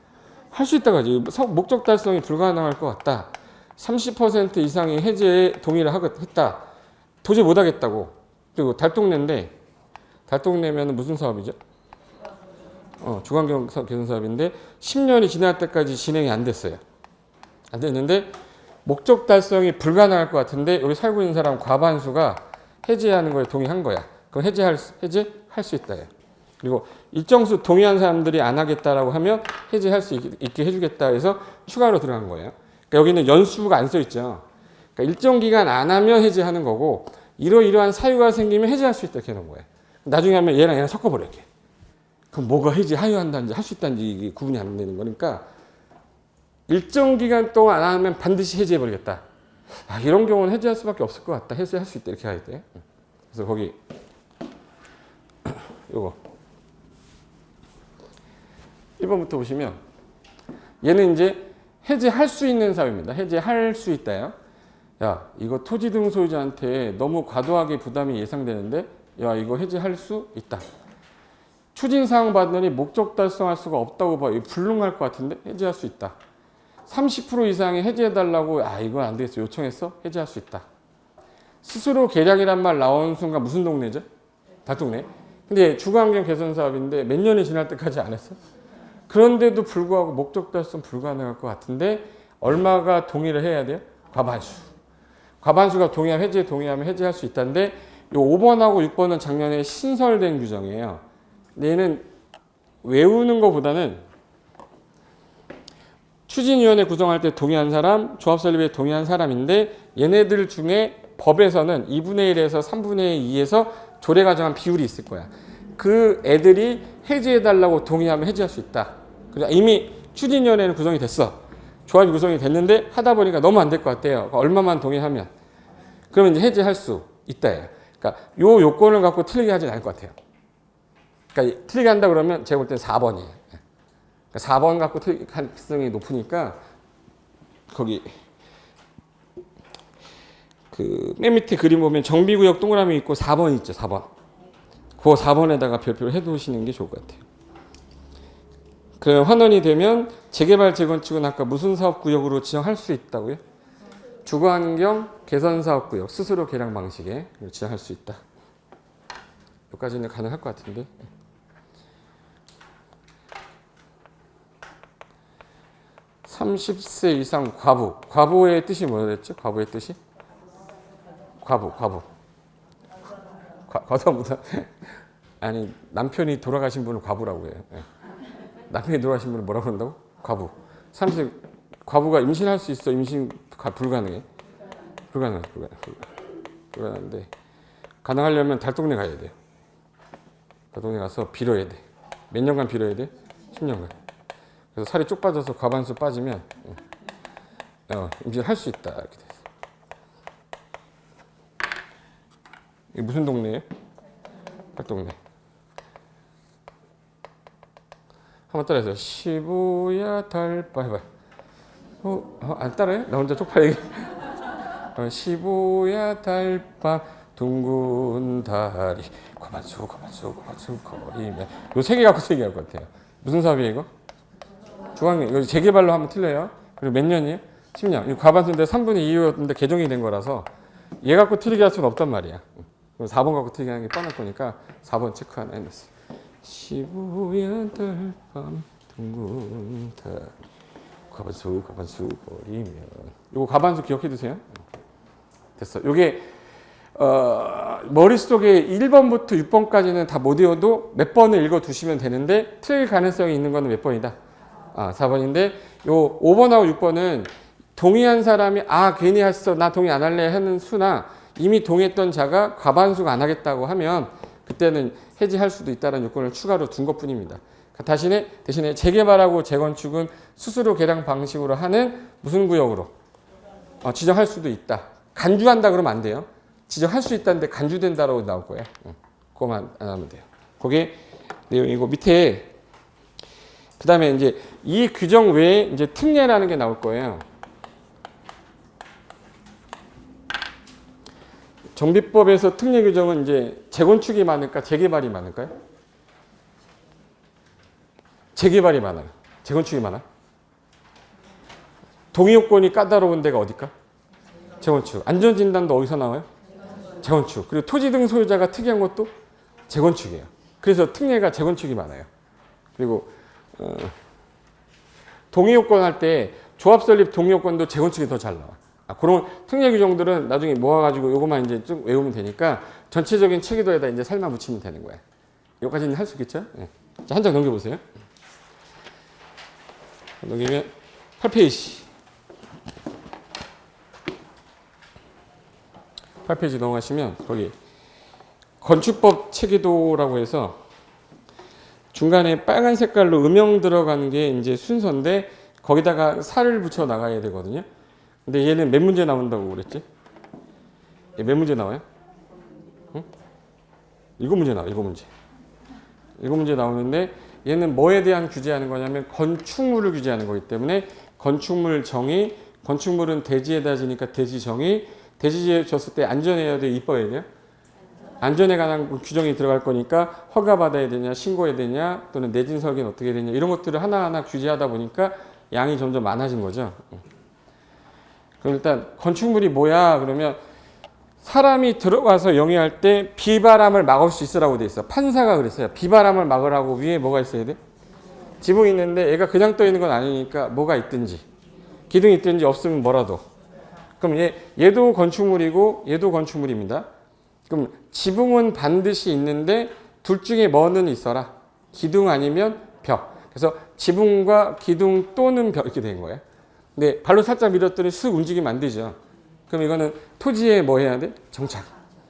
Speaker 1: 할 수 있다고 하지. 목적 달성이 불가능할 것 같다. 30% 이상의 해제에 동의를 했다. 도저히 못 하겠다고. 그리고 달동네인데, 달동네면 무슨 사업이죠? 주관경 개선 사업인데 10년이 지날 때까지 진행이 안 됐어요. 안 됐는데 목적 달성이 불가능할 것 같은데 여기 살고 있는 사람 과반수가 해제하는 거에 동의한 거야. 그럼 해제할 수 있다. 그리고 일정 수 동의한 사람들이 안 하겠다라고 하면 해제할 수 있게 해주겠다 해서 추가로 들어간 거예요. 그러니까 여기는 연수가 안 써 있죠. 그러니까 일정 기간 안 하면 해제하는 거고 이러이러한 사유가 생기면 해제할 수 있다 이렇게 해놓은 거예요. 나중에 하면 얘랑 섞어버려 이렇게. 그럼 뭐가 해제 하유한다는지 할 수 있다는지 구분이 안 되는 거니까 일정 기간 동안 안 하면 반드시 해제해버리겠다. 이런 경우는 해제할 수밖에 없을 것 같다. 해제할 수 있다 이렇게 해야 돼. 그래서 거기 요거 1번부터 보시면 얘는 이제 해제할 수 있는 사유입니다. 해제할 수 있다요. 야, 이거 토지 등 소유자한테 너무 과도하게 부담이 예상되는데 야, 이거 해제할 수 있다. 추진사항 받으니 목적 달성할 수가 없다고 봐. 이거 불능할 것 같은데 해제할 수 있다. 30% 이상의 해제해달라고 이건 안 되겠어. 요청했어? 해제할 수 있다. 스스로 계량이란 말 나온 순간 무슨 동네죠? 달동네. 근데 주거환경 개선 사업인데 몇 년이 지날 때까지 안 했어? 그런데도 불구하고 목적 달성 불가능할 것 같은데 얼마가 동의를 해야 돼요? 과반수. 과반수가 동의하면 해제할 수 있다는데 요 5번하고 6번은 작년에 신설된 규정이에요. 근데 얘는 외우는 것보다는 추진위원회 구성할 때 동의한 사람, 조합 설립에 동의한 사람인데 얘네들 중에 법에서는 2분의 1에서 3분의 2에서 조례 가정한 비율이 있을 거야. 그 애들이 해제해달라고 동의하면 해제할 수 있다. 그러니까 이미 추진위원회는 구성이 됐어. 조합이 구성이 됐는데 하다 보니까 너무 안 될 것 같아요. 얼마만 동의하면. 그러면 이제 해제할 수 있다. 그러니까 요 요건을 갖고 틀리게 하진 않을 것 같아요. 그러니까 틀리게 한다 그러면 제가 볼 때는 4번이에요. 그러니까 4번 갖고 틀릴 가능성이 높으니까 거기 그 맨 밑에 그림 보면 정비구역 동그라미 있고 4번 있죠. 4번. 그 4번에다가 별표를 해두시는 게 좋을 것 같아요. 그럼 환원이 되면 재개발 재건축은 아까 무슨 사업구역으로 지정할 수 있다고요? 주거환경 개선사업구역 스스로 계량 방식에 지정할 수 있다. 여기까지는 가능할 것 같은데. 30세 이상 과부. 과부의 뜻이 뭐였죠? 과부의 뜻이? 과부. 과부보다 아니 남편이 돌아가신 분을 과부라고 해요. 남편이 돌아가신 분을 뭐라고 그런다고? 과부. 30세 과부가 임신할 수 있어? 임신 불가능해? 불가능한데 가능하려면 달동네 가야 돼요. 달동네 가서 빌어야 돼. 몇 년간 빌어야 돼? 10년간. 그래서 살이 쭉 빠져서 과반수 빠지면 임신할 수 있다 이렇게 돼 있어. 이게 무슨 동네예요? 달동네. 한번 따라해서 시부야 달바 해봐. 안 따라해? 나 혼자 쪽팔리게. 시부야 달바 둥근 다리 과반수 거리면 요 세 개 갖고 얘기할 것 같아요. 무슨 사업이에요 이거? 주관경 이거 재개발로 하면 틀려요. 그리고 몇 년이에요? 10년. 이 과반수인데 3분의 2였는데 개정이 된 거라서 얘 갖고 틀리게 할 수는 없단 말이야. 4번 갖고 틀리게 하는 게 뻔할 거니까 4번 체크 하나 해놨어요. 시부야 달밤 둥근 다리 과반수 거리면 요거 과반수 기억해 두세요. 됐어. 요게 머릿속에 1번부터 6번까지는 다 못 외워도 몇 번을 읽어 두시면 되는데 틀릴 가능성이 있는 거는 몇 번이다? 4번인데 요 5번하고 6번은 동의한 사람이 괜히 했어 나 동의 안 할래 하는 수나 이미 동의했던 자가 과반수가 안 하겠다고 하면 그때는 해지할 수도 있다는 요건을 추가로 둔 것뿐입니다. 대신에 재개발하고 재건축은 스스로 계량 방식으로 하는 무슨 구역으로 지정할 수도 있다. 간주한다 그러면 안 돼요. 지정할 수 있다는데 간주된다라고 나올 거예요. 그거만 안 하면 돼요. 그게 내용이고 밑에 그 다음에 이제 이 규정 외에 이제 특례라는 게 나올 거예요. 정비법에서 특례 규정은 이제 재건축이 많을까, 재개발이 많을까요? 재개발이 많아요. 재건축이 많아? 동의요건이 까다로운 데가 어딜까? 재건축. 안전진단도 어디서 나와요? 재건축. 그리고 토지 등 소유자가 특이한 것도 재건축이에요. 그래서 특례가 재건축이 많아요. 그리고 동의요건 할 때 조합 설립 동의요건도 재건축이 더 잘 나와. 그런 특례 규정들은 나중에 모아가지고 요것만 이제 쭉 외우면 되니까 전체적인 체계도에다 이제 살만 붙이면 되는 거야. 여기까지는 할 수 있겠죠? 네. 자, 한 장 넘겨보세요. 넘기면 8페이지. 8페이지 넘어가시면 거기 건축법 체계도라고 해서 중간에 빨간 색깔로 음영 들어가는 게 이제 순서인데 거기다가 살을 붙여 나가야 되거든요. 근데 얘는 몇 문제 나온다고 그랬지? 얘 몇 문제 나와요? 응? 7문제 나와, 7문제. 7문제 나오는데 얘는 뭐에 대한 규제하는 거냐면 건축물을 규제하는 거기 때문에 건축물 정의, 건축물은 대지에다 지니까 대지 정의, 대지에 졌을 때 안전해야 돼, 이뻐야 돼요? 안전에 관한 규정이 들어갈 거니까 허가 받아야 되냐, 신고해야 되냐, 또는 내진 설계는 어떻게 되냐 이런 것들을 하나하나 규제하다 보니까 양이 점점 많아진 거죠. 그럼 일단 건축물이 뭐야? 그러면 사람이 들어가서 영위할 때 비바람을 막을 수 있으라고 돼 있어. 판사가 그랬어요. 비바람을 막으라고 위에 뭐가 있어야 돼? 지붕이 있는데 얘가 그냥 떠 있는 건 아니니까 뭐가 있든지 기둥이 있든지 없으면 뭐라도. 그럼 얘도 건축물이고 얘도 건축물입니다. 그럼 지붕은 반드시 있는데 둘 중에 뭐는 있어라. 기둥 아니면 벽. 그래서 지붕과 기둥 또는 벽 이렇게 된 거예요. 근데 발로 살짝 밀었더니 쓱 움직이면 안 되죠. 그럼 이거는 토지에 뭐 해야 돼? 정착.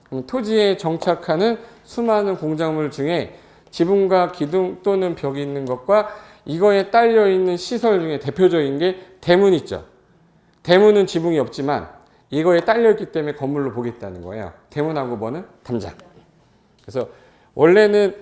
Speaker 1: 그럼 토지에 정착하는 수많은 공작물 중에 지붕과 기둥 또는 벽이 있는 것과 이거에 딸려 있는 시설 중에 대표적인 게 대문 있죠. 대문은 지붕이 없지만 이거에 딸려 있기 때문에 건물로 보겠다는 거예요. 대문하고 뭐는? 담장. 그래서 원래는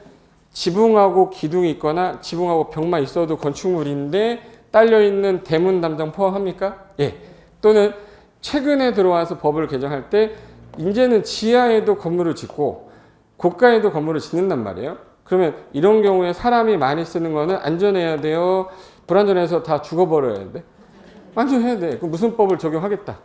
Speaker 1: 지붕하고 기둥이 있거나 지붕하고 벽만 있어도 건축물인데 딸려 있는 대문 담장 포함합니까? 예. 또는 최근에 들어와서 법을 개정할 때 이제는 지하에도 건물을 짓고 고가에도 건물을 짓는단 말이에요. 그러면 이런 경우에 사람이 많이 쓰는 거는 안전해야 돼요. 불안전해서 다 죽어버려야 돼. 안전해야 돼. 그럼 무슨 법을 적용하겠다.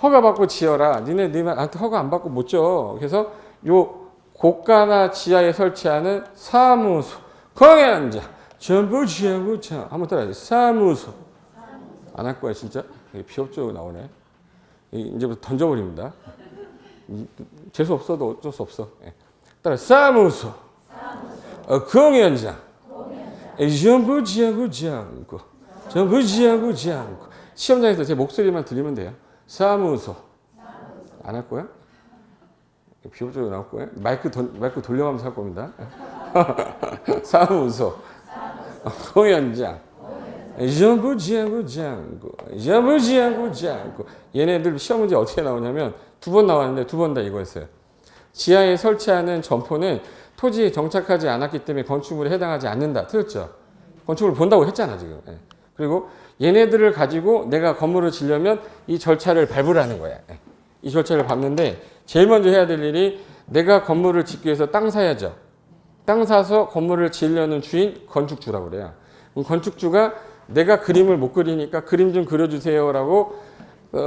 Speaker 1: 허가 받고 지어라. 니네한테 허가 안 받고 못 지어. 그래서 요 고가나 지하에 설치하는 사무소. 거기 앉아. 전부 지하고 자. 한번 따라해. 사무소. 안 할 거야 진짜. 비협조가 나오네. 이제부터 던져버립니다. 재수 없어도 어쩔 수 없어. 따라 사무소. 공연장. 전부 지하고 지않고. 전부 지하고 지않고. 시험장에서 제 목소리만 들리면 돼요. 사무소. 안 할 거야? 비협조가 나올 거야? 마이크 돌려가면서 할 겁니다. 사무소. 공연장. 전부 지하고 지않고. 전부 지하고 지않고. 얘네들 시험 문제 어떻게 나오냐면 2번 나왔는데 2번 다 이거였어요. 지하에 설치하는 점포는 토지에 정착하지 않았기 때문에 건축물에 해당하지 않는다. 틀렸죠? 건축물을 본다고 했잖아 지금. 그리고 얘네들을 가지고 내가 건물을 지려면 이 절차를 밟으라는 거야. 이 절차를 밟는데 제일 먼저 해야 될 일이 내가 건물을 짓기 위해서 땅 사야죠. 땅 사서 건물을 지으려는 주인 건축주라고 그래요. 그럼 건축주가 내가 그림을 못 그리니까 그림 좀 그려주세요라고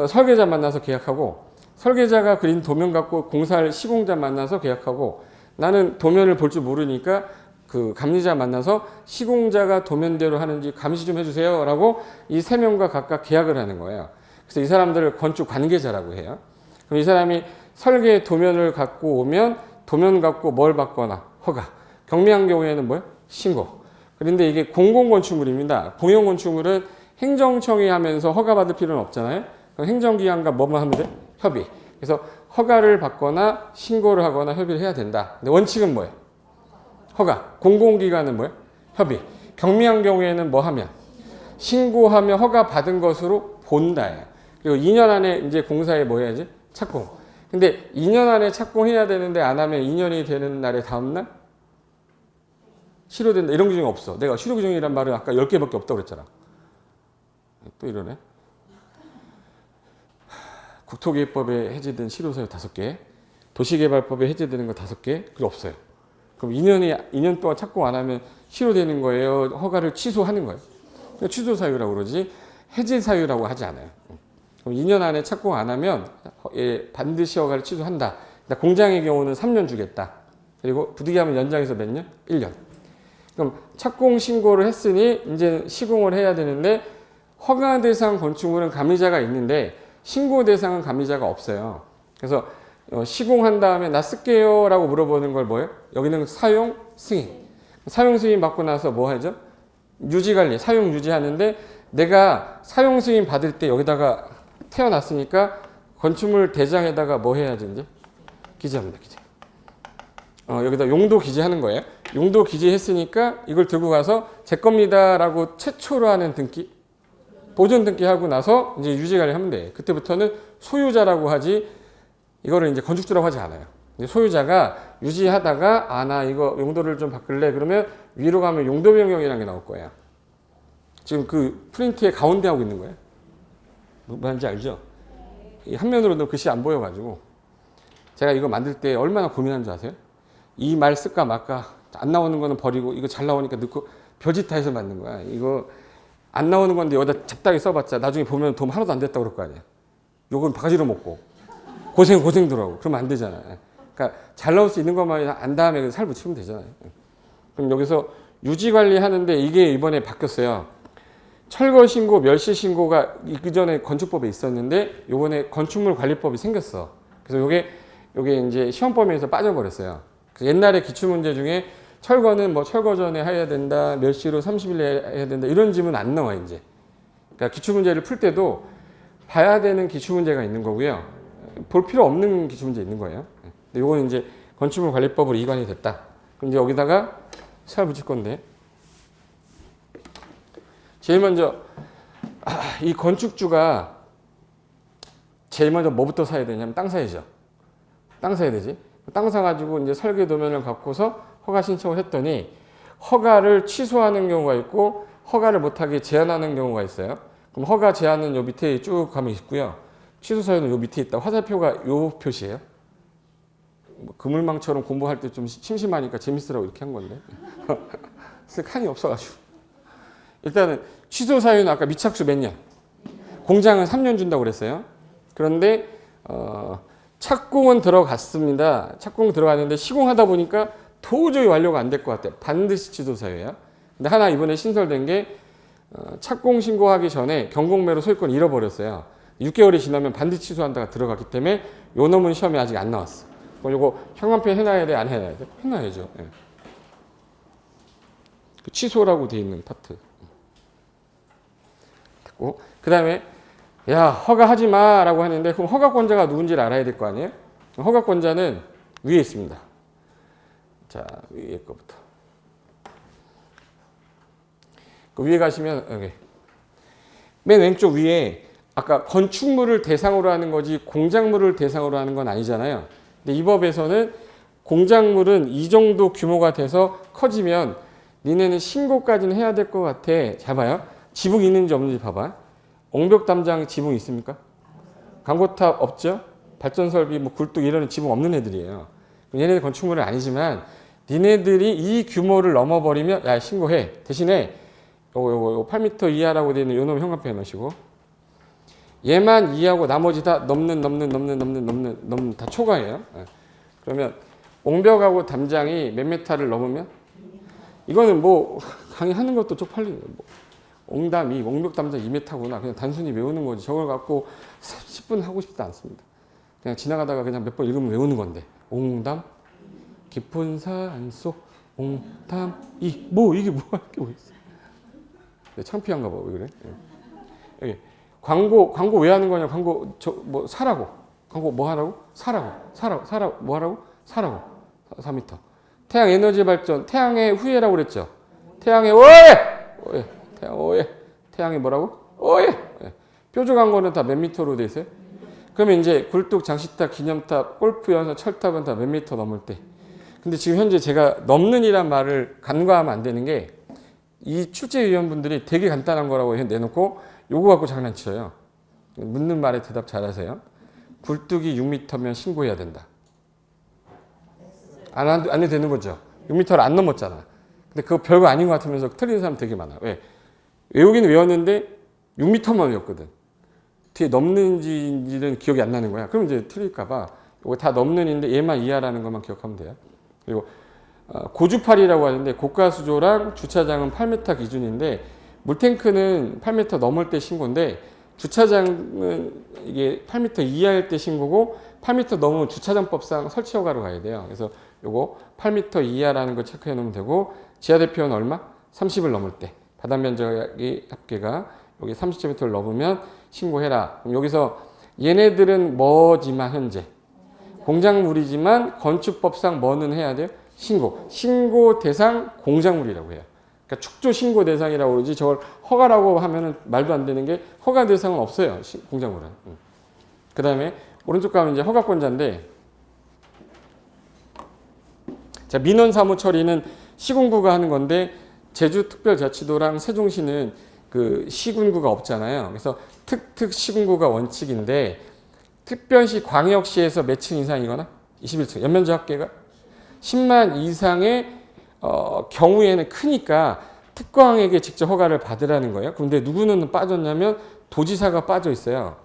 Speaker 1: 설계자 만나서 계약하고 설계자가 그린 도면 갖고 공사할 시공자 만나서 계약하고 나는 도면을 볼 줄 모르니까 그 감리자 만나서 시공자가 도면대로 하는지 감시 좀 해주세요라고 이 3명과 각각 계약을 하는 거예요. 그래서 이 사람들을 건축 관계자라고 해요. 그럼 이 사람이 설계 도면을 갖고 오면 도면 갖고 뭘 받거나 허가. 경미한 경우에는 뭐예요? 신고. 그런데 이게 공공건축물입니다. 공용건축물은 행정청이 하면서 허가받을 필요는 없잖아요. 그럼 행정기관과 뭐만 하면 돼? 협의. 그래서 허가를 받거나 신고를 하거나 협의를 해야 된다. 근데 원칙은 뭐예요? 허가. 공공기관은 뭐예요? 협의. 경미한 경우에는 뭐 하면? 신고하며 허가 받은 것으로 본다예요. 그리고 2년 안에 이제 공사에 뭐 해야지? 착공. 근데 2년 안에 착공해야 되는데 안 하면 2년이 되는 날의 다음날? 실효된다. 이런 규정이 없어. 내가 실효 규정이란 말은 아까 10개밖에 없다고 그랬잖아. 또 이러네. 국토기획법에 해제된 실효사유 5개, 도시개발법에 해제되는 거 5개, 그게 없어요. 그럼 2년 동안 착공 안 하면 실효되는 거예요? 허가를 취소하는 거예요? 취소사유라고 그러지. 해제 사유라고 하지 않아요. 그럼 2년 안에 착공 안 하면 반드시 허가를 취소한다. 공장의 경우는 3년 주겠다. 그리고 부득이하면 연장해서 몇 년? 1년. 그럼 착공 신고를 했으니 이제 시공을 해야 되는데 허가 대상 건축물은 감리자가 있는데 신고 대상은 감리자가 없어요. 그래서 시공한 다음에 나 쓸게요 라고 물어보는 걸 뭐예요? 여기는 사용 승인. 사용 승인 받고 나서 뭐 하죠? 유지관리, 사용 유지하는데 내가 사용 승인 받을 때 여기다가 태어났으니까 건축물 대장에다가 뭐 해야지 이제? 기재합니다. 기재. 여기다 용도 기재하는 거예요. 용도 기재했으니까 이걸 들고 가서 제 겁니다라고 최초로 하는 등기, 보존 등기 하고 나서 이제 유지관리 하면 돼. 그때부터는 소유자라고 하지 이거를 이제 건축주라고 하지 않아요. 소유자가 유지하다가 나 이거 용도를 좀 바꿀래 그러면 위로 가면 용도 변경이라는 게 나올 거예요. 지금 그 프린트에 가운데 하고 있는 거예요. 뭐 하는지 알죠? 이 한면으로도 글씨 안 보여가지고 제가 이거 만들 때 얼마나 고민한 줄 아세요? 이 말 쓸까 말까 안 나오는 거는 버리고 이거 잘 나오니까 넣고 별짓 다 해서 만든 거야. 이거 안 나오는 건데 여기다 잡다하게 써봤자 나중에 보면 도움 하나도 안 됐다고 그럴 거 아니야. 요건 바가지로 먹고 고생더라고. 그러면 안 되잖아요. 그러니까 잘 나올 수 있는 것만 안 다음에 살 붙이면 되잖아요. 그럼 여기서 유지관리 하는데 이게 이번에 바뀌었어요. 철거 신고, 멸실 신고가 그전에 건축법에 있었는데 요번에 건축물 관리법이 생겼어. 그래서 요게 이제 시험범위에서 빠져버렸어요. 옛날에 기출문제 중에 철거는 뭐 철거 전에 해야 된다, 멸실 후 30일 내에 해야 된다 이런 질문 안 나와 이제. 그러니까 기출문제를 풀 때도 봐야 되는 기출문제가 있는 거고요. 볼 필요 없는 기출문제 있는 거예요. 근데 요거는 이제 건축물 관리법으로 이관이 됐다. 그럼 이제 여기다가 살 붙일 건데 제일 먼저 이 건축주가 제일 먼저 뭐부터 사야 되냐면 땅 사야죠. 땅 사야 되지. 땅 사가지고 이제 설계 도면을 갖고서 허가 신청을 했더니 허가를 취소하는 경우가 있고 허가를 못하게 제한하는 경우가 있어요. 그럼 허가 제한은 요 밑에 쭉 가면 있고요. 취소 사유는 요 밑에 있다. 화살표가 요 표시예요. 뭐 그물망처럼 공부할 때 좀 심심하니까 재밌으라고 이렇게 한 건데 쓸 칸이 없어가지고 일단은 취소 사유는 아까 미착수 몇 년? 공장은 3년 준다고 그랬어요. 그런데 착공은 들어갔습니다. 착공 들어갔는데 시공하다 보니까 도저히 완료가 안 될 것 같아요. 반드시 취소 사유예요. 근데 하나 이번에 신설된 게 착공 신고하기 전에 경공매로 소유권 잃어버렸어요. 6개월이 지나면 반드시 취소한다가 들어갔기 때문에 요 놈은 시험에 아직 안 나왔어. 그럼 요거 형광펜 해놔야 돼? 안 해놔야 돼? 해놔야죠. 예. 그 취소라고 돼 있는 파트. 됐고 그 다음에 야 허가하지 마라고 하는데 그럼 허가권자가 누군지를 알아야 될 거 아니에요? 허가권자는 위에 있습니다. 자 위에 거부터 그 위에 가시면 여기 맨 왼쪽 위에 아까 건축물을 대상으로 하는 거지 공작물을 대상으로 하는 건 아니잖아요. 근데 이 법에서는 공작물은 이 정도 규모가 돼서 커지면 니네는 신고까지는 해야 될 것 같아. 잘 봐요. 지붕 있는지 없는지 봐봐. 옹벽 담장 지붕 있습니까? 광고탑 없죠? 발전 설비, 뭐 굴뚝 이런 지붕 없는 애들이에요. 얘네들 건축물은 아니지만 니네들이 이 규모를 넘어버리면 야 신고해. 대신에 요거 8m 이하라고 되어 있는 요놈 형광펜 넣으시고 얘만 이하고 나머지 다 넘는 다 초과예요. 그러면 옹벽하고 담장이 몇 메타를 넘으면 이거는 뭐 강의하는 것도 쪽팔리는 거예요. 뭐 옹담이 옹벽 담장 2m구나. 그냥 단순히 외우는 거지. 저걸 갖고 10분 하고 싶지 않습니다. 그냥 지나가다가 그냥 몇 번 읽으면 외우는 건데. 옹담 깊은 산속 옹담이 뭐 이게 뭐야 이게 뭐 있어. 창피한가 봐. 왜 그래? 여기 광고 왜 하는 거냐? 광고 저 뭐 사라고. 광고 뭐 하라고? 사라고 뭐 하라고? 사라고. 4m. 태양 에너지 발전 태양의 후예라고 그랬죠. 태양의 오예. 태양 오예. 태양의 뭐라고? 오예. 뾰족 광고는 다 몇 미터로 돼 있어요? 그러면 이제 굴뚝, 장식탑, 기념탑, 골프 연사, 철탑은 다 몇 미터 넘을 때. 근데 지금 현재 제가 넘는이란 말을 간과하면 안 되는 게 이 출제위원분들이 되게 간단한 거라고 내놓고 요거 갖고 장난쳐요. 묻는 말에 대답 잘하세요. 굴뚝이 6m면 신고해야 된다. 안 해도 되는 거죠. 6m를 안 넘었잖아. 근데 그거 별거 아닌 것 같으면서 틀리는 사람 되게 많아. 왜? 외우기는 외웠는데 6m만 외웠거든. 뒤에 넘는지는 기억이 안 나는 거야. 그럼 이제 틀릴까봐 이거 다 넘는인데 얘만 이하라는 것만 기억하면 돼요. 그리고 고주팔이라고 하는데 고가수조랑 주차장은 8m 기준인데 물탱크는 8m 넘을 때 신고인데 주차장은 이게 8m 이하일 때 신고고 8m 넘으면 주차장법상 설치 허가로 가야 돼요. 그래서 요거 8m 이하라는 거 체크해 놓으면 되고 지하 대표는 얼마? 30을 넘을 때 바닥 면적이 합계가 여기 30제곱미터를 넘으면 신고해라. 그럼 여기서 얘네들은 뭐지만 현재 공작물이지만 건축법상 뭐는 해야 돼요? 신고 대상 공작물이라고 해요. 그러니까 축조 신고 대상이라고 그러지 저걸 허가라고 하면은 말도 안 되는 게 허가 대상은 없어요. 공작물은. 그 다음에 오른쪽 가면 이제 허가권자인데 자 민원 사무 처리는 시군구가 하는 건데 제주특별자치도랑 세종시는 그 시군구가 없잖아요. 그래서 특특 시군구가 원칙인데 특별시 광역시에서 몇 층 이상이거나 21층 연면적 합계가 10만 이상의 경우에는 크니까 특광에게 직접 허가를 받으라는 거예요. 그런데 누구는 빠졌냐면 도지사가 빠져 있어요.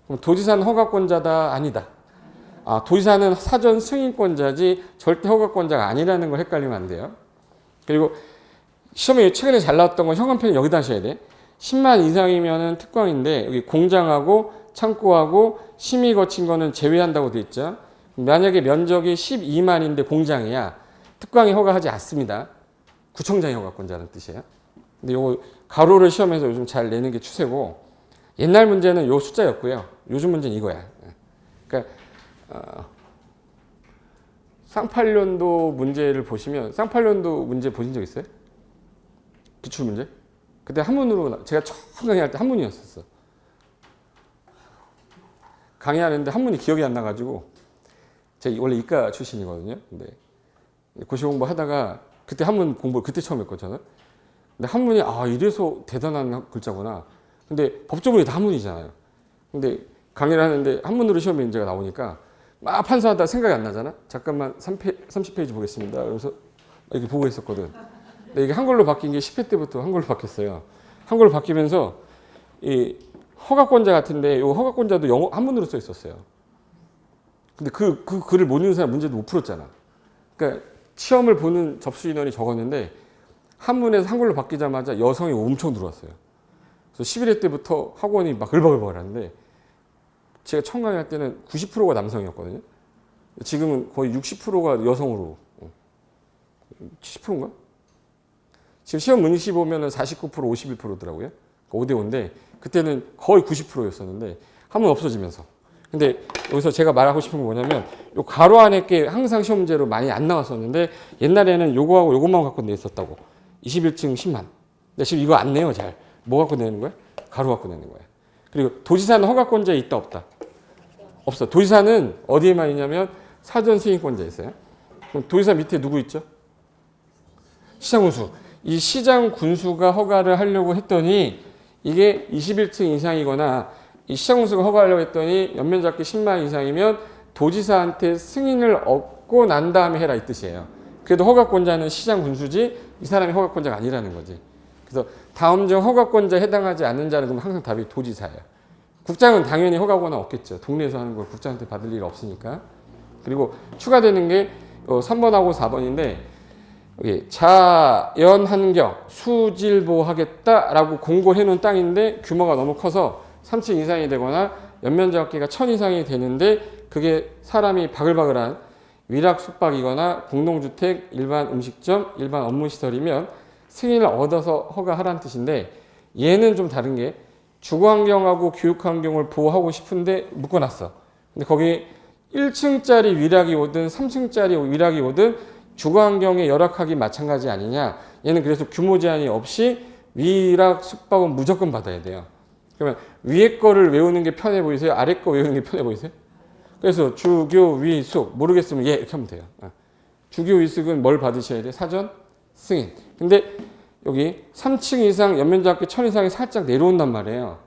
Speaker 1: 그럼 도지사는 허가권자다? 아니다. 도지사는 사전 승인권자지 절대 허가권자가 아니라는 걸 헷갈리면 안 돼요. 그리고 시험에 최근에 잘 나왔던 건 현관편이 여기다 하셔야 돼. 10만 이상이면은 특광인데 여기 공장하고 창고하고 심의 거친 거는 제외한다고 돼 있죠. 만약에 면적이 12만인데 공장이야. 특광이 허가하지 않습니다. 구청장이 허가권자는 뜻이에요. 근데 요거 가로를 시험에서 요즘 잘 내는 게 추세고 옛날 문제는 요 숫자였고요. 요즘 문제는 이거야. 그러니까 쌍팔년도 문제를 보시면 쌍팔년도 문제 보신 적 있어요? 기출 문제? 그때 한문으로 제가 처음 강의할 때 한문이었었어. 강의하는데 한문이 기억이 안 나가지고 제가 원래 이과 출신이거든요. 근데 고시 공부 하다가 그때 한문 공부 그때 처음 했거든요. 근데 한문이 이래서 대단한 글자구나. 근데 법조문이 다 한문이잖아요. 근데 강의를 하는데 한문으로 시험에 문제가 나오니까 막 판사하다 생각이 안 나잖아. 잠깐만 30페이지 보겠습니다. 그래서 이렇게 보고 있었거든. 근데 이게 한글로 바뀐 게 10회 때부터 한글로 바뀌었어요. 한글로 바뀌면서 이 허가권자 같은데 이 허가권자도 영어 한문으로 써 있었어요. 근데 그 글을 못 읽는 사람 문제도 못 풀었잖아. 그러니까 시험을 보는 접수 인원이 적었는데 한문에서 한글로 바뀌자마자 여성이 엄청 들어왔어요. 그래서 11회 때부터 학원이 막 글벅글벅 하는데 제가 처음 강의할 때는 90%가 남성이었거든요. 지금은 거의 60%가 여성으로 70%인가? 지금 시험 문시 보면은 49% 51%더라고요. 5대5인데 그때는 거의 90%였었는데 한문 없어지면서. 근데 여기서 제가 말하고 싶은 건 뭐냐면 요 가로 안에 게 항상 시험 문제로 많이 안 나왔었는데 옛날에는 요거하고 요것만 갖고 냈었다고. 21층 10만. 근데 지금 이거 안 내요, 잘. 뭐 갖고 내는 거야? 가로 갖고 내는 거야. 그리고 도지사는 허가권자에 있다 없다? 없어. 도지사는 어디에만 있냐면 사전 승인권자에 있어요. 그럼 도지사 밑에 누구 있죠? 시장군수. 이 시장군수가 허가를 하려고 했더니 이게 21층 이상이거나 이 시장군수가 허가하려고 했더니 연면적기 10만 이상이면 도지사한테 승인을 얻고 난 다음에 해라 이 뜻이에요. 그래도 허가권자는 시장군수지 이 사람이 허가권자가 아니라는 거지. 그래서 다음 중 허가권자에 해당하지 않는 자는 그럼 항상 답이 도지사예요. 국장은 당연히 허가권은 없겠죠. 동네에서 하는 걸 국장한테 받을 일 없으니까. 그리고 추가되는 게 3번하고 4번인데 여기 자연환경 수질보하겠다라고 공고를 해놓은 땅인데 규모가 너무 커서 3층 이상이 되거나 연면적 합계가 1000 이상이 되는데 그게 사람이 바글바글한 위락 숙박이거나 공동주택, 일반 음식점, 일반 업무시설이면 승인을 얻어서 허가하라는 뜻인데 얘는 좀 다른 게 주거환경하고 교육환경을 보호하고 싶은데 묶어놨어. 근데 거기 1층짜리 위락이 오든 3층짜리 위락이 오든 주거환경에 열악하기 마찬가지 아니냐. 얘는 그래서 규모 제한이 없이 위락 숙박은 무조건 받아야 돼요. 그러면 위에 거를 외우는 게 편해 보이세요? 아래 거 외우는 게 편해 보이세요? 그래서 주교, 위, 숙 모르겠으면 예 이렇게 하면 돼요. 주교, 위, 숙은 뭘 받으셔야 돼요? 사전 승인. 근데 여기 3층 이상 연면적 합계 1000 이상이 살짝 내려온단 말이에요.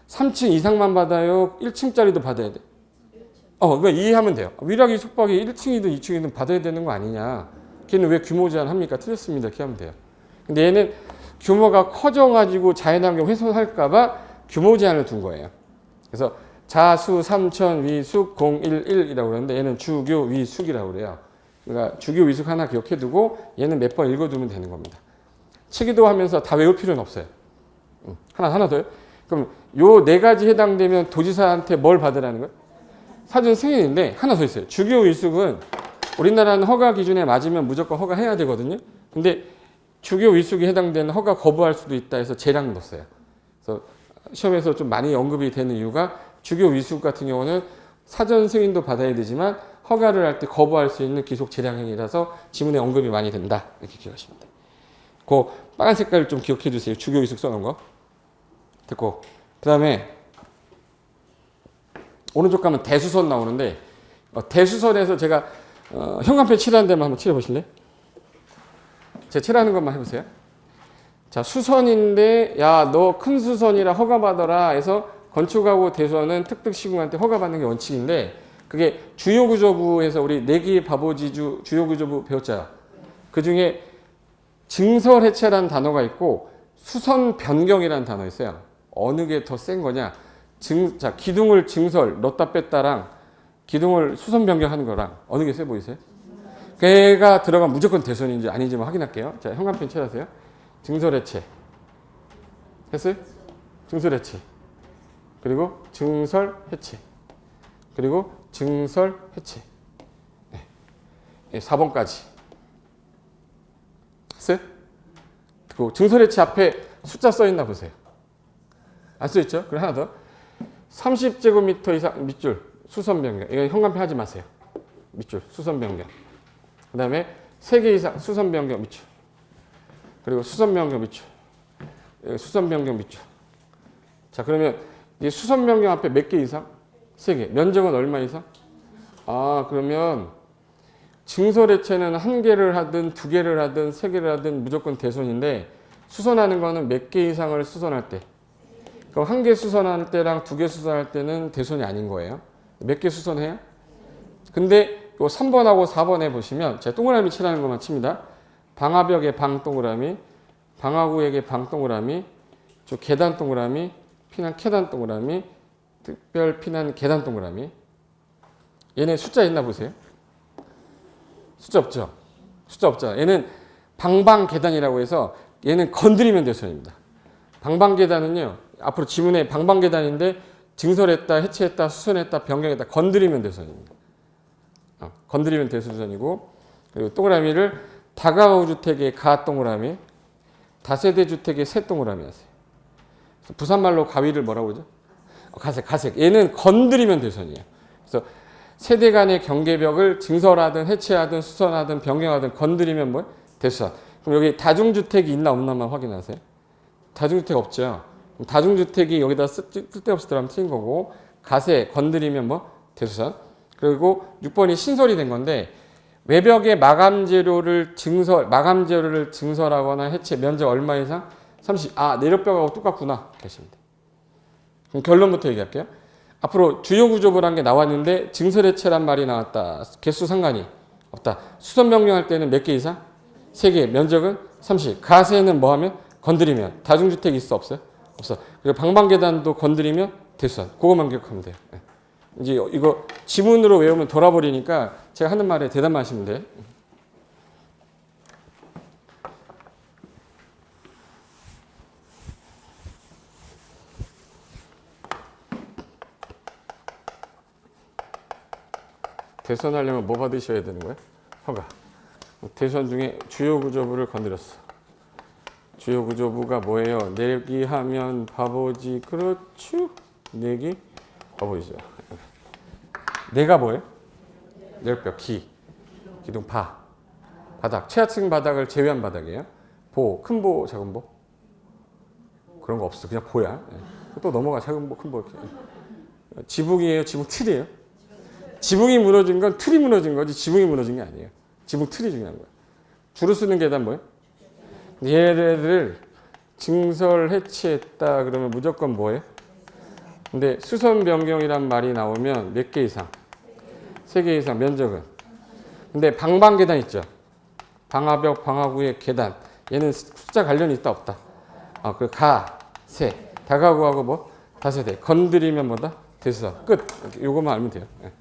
Speaker 1: 3층 이상만 받아요? 1층짜리도 받아야 돼? 그러니까 이해하면 돼요. 위락이 숙박이 1층이든 2층이든 받아야 되는 거 아니냐. 걔는 왜 규모 제한 합니까? 틀렸습니다. 이렇게 하면 돼요. 근데 얘는 규모가 커져가지고 자연환경 훼손할까봐 규모 제한을 둔 거예요. 그래서 자수, 삼천, 위숙, 공, 일, 일이라고 그러는데 얘는 주교, 위숙이라고 그래요. 그러니까 주교, 위숙 하나 기억해두고 얘는 몇 번 읽어두면 되는 겁니다. 치기도 하면서 다 외울 필요는 없어요. 하나 더요? 그럼 요 네 가지 해당되면 도지사한테 뭘 받으라는 거예요? 사전 승인인데 하나 더 있어요. 주교, 위숙은 우리나라는 허가 기준에 맞으면 무조건 허가해야 되거든요. 근데 주교, 위숙이 해당되는 허가 거부할 수도 있다 해서 재량 넣었어요. 그래서 시험에서 좀 많이 언급이 되는 이유가 주교, 위숙 같은 경우는 사전 승인도 받아야 되지만 허가를 할 때 거부할 수 있는 기속 재량행위라서 지문에 언급이 많이 된다. 이렇게 기억하시면 돼요. 그 빨간 색깔 좀 기억해 주세요. 주교, 위숙 써놓은 거. 됐고. 그 다음에 오른쪽 가면 대수선 나오는데 대수선에서 제가 형광펜 칠하는 데만 한번 칠해 보실래요? 제가 칠하는 것만 해보세요. 자, 수선인데 야, 너 큰 수선이라 허가받아라 해서 건축하고 대수원은 특특 시공한테 허가받는 게 원칙인데 그게 주요구조부에서 우리 내기 바보지주 주요구조부 배웠잖아요. 그 중에 증설 해체라는 단어가 있고 수선 변경이라는 단어 있어요. 어느 게 더 센 거냐? 자, 기둥을 증설 넣었다 뺐다랑 기둥을 수선 변경하는 거랑 어느 게 세 보이세요? 걔가 들어가면 무조건 대선인지 아닌지 확인할게요. 자, 형광펜 칠하세요. 증설 해체 했어요? 증설 해체 그리고 증설 해체 그리고 증설 해체 네. 4번까지 했어요? 그리고 증설 해체 앞에 숫자 써 있나 보세요. 안 써 있죠? 그리고 하나 더 30제곱미터 이상 밑줄 수선 변경. 이거 형광펜 하지 마세요. 밑줄 수선 변경. 그 다음에 3개 이상 수선 변경 밑줄. 그리고 수선 변경 밑줄. 수선 변경 밑줄. 자, 그러면 이 수선 변경 앞에 몇 개 이상? 3개. 면적은 얼마 이상? 아, 그러면 증설 해체는 1개를 하든 2개를 하든 3개를 하든 무조건 대손인데 수선하는 거는 몇 개 이상을 수선할 때. 그럼 1개 수선할 때랑 2개 수선할 때는 대손이 아닌 거예요. 몇 개 수선해요? 근데 요 3번하고 4번에 보시면 제가 동그라미 칠하는 것만 칩니다. 방화벽에 방 동그라미, 방화구역에 방 동그라미, 저 계단 동그라미, 피난 계단 동그라미, 특별 피난 계단 동그라미. 얘네 숫자 있나 보세요. 숫자 없죠? 숫자 없잖아. 얘는 방방 계단이라고 해서 얘는 건드리면 대손입니다. 방방 계단은요. 앞으로 지문에 방방 계단인데 증설했다, 해체했다, 수선했다, 변경했다 건드리면 대손입니다. 건드리면 대손이고 그리고 동그라미를 다가구 주택의 가 동그라미, 다세대 주택의 세 동그라미 하세요. 부산말로 가위를 뭐라고 그러죠? 가색. 얘는 건드리면 대손이에요. 그래서 세대 간의 경계벽을 증설하든 해체하든 수선하든 변경하든 건드리면 뭐? 대수선. 그럼 여기 다중주택이 있나 없나만 확인하세요. 다중주택 없죠. 그럼 다중주택이 여기다 쓸데없이 들어가면 틀린 거고 가세 건드리면 뭐? 대수선. 그리고 6번이 신설이 된 건데 외벽의 마감 재료를 증설하거나 해체 면적 얼마 이상? 30. 아, 내력벽하고 똑같구나. 계십니다. 그럼 결론부터 얘기할게요. 앞으로 주요 구조부란 게 나왔는데 증설 해체란 말이 나왔다. 개수 상관이 없다. 수선 변경할 때는 몇 개 이상? 3개. 면적은 30. 가세는 뭐 하면? 건드리면. 다중주택 있어 없어요? 없어. 그리고 방방계단도 건드리면 대수선. 그것만 기억하면 돼요. 이제 이거 지문으로 외우면 돌아버리니까 제가 하는 말에 대답만 하시면 돼요. 대선하려면 뭐 받으셔야 되는 거예요? 허가. 대선 중에 주요 구조부를 건드렸어. 주요 구조부가 뭐예요? 내기하면 바보지. 그렇죠. 내기 바보지죠. 내가 뭐예요? 내력벽, 기둥, 바닥. 최하층 바닥을 제외한 바닥이에요. 큰 보, 작은 보? 그런 거 없어. 그냥 보야. 또 넘어가. 작은 보, 큰 보. 지붕이에요? 지붕 틀이에요? 지붕이 무너진 건 틀이 무너진 거지 지붕이 무너진 게 아니에요. 지붕 틀이 중요한 거예요. 주로 쓰는 계단 뭐예요? 얘네들을 증설 해체했다 그러면 무조건 뭐예요? 근데 수선 변경이란 말이 나오면 몇 개 이상? 3개 이상 면적은? 근데 방방 계단 있죠? 방화벽, 방화구의 계단. 얘는 숫자 관련이 있다 없다? 그 가, 세. 다가구하고 뭐? 다세대. 건드리면 뭐다? 대수사. 끝. 요것만 알면 돼요. 예.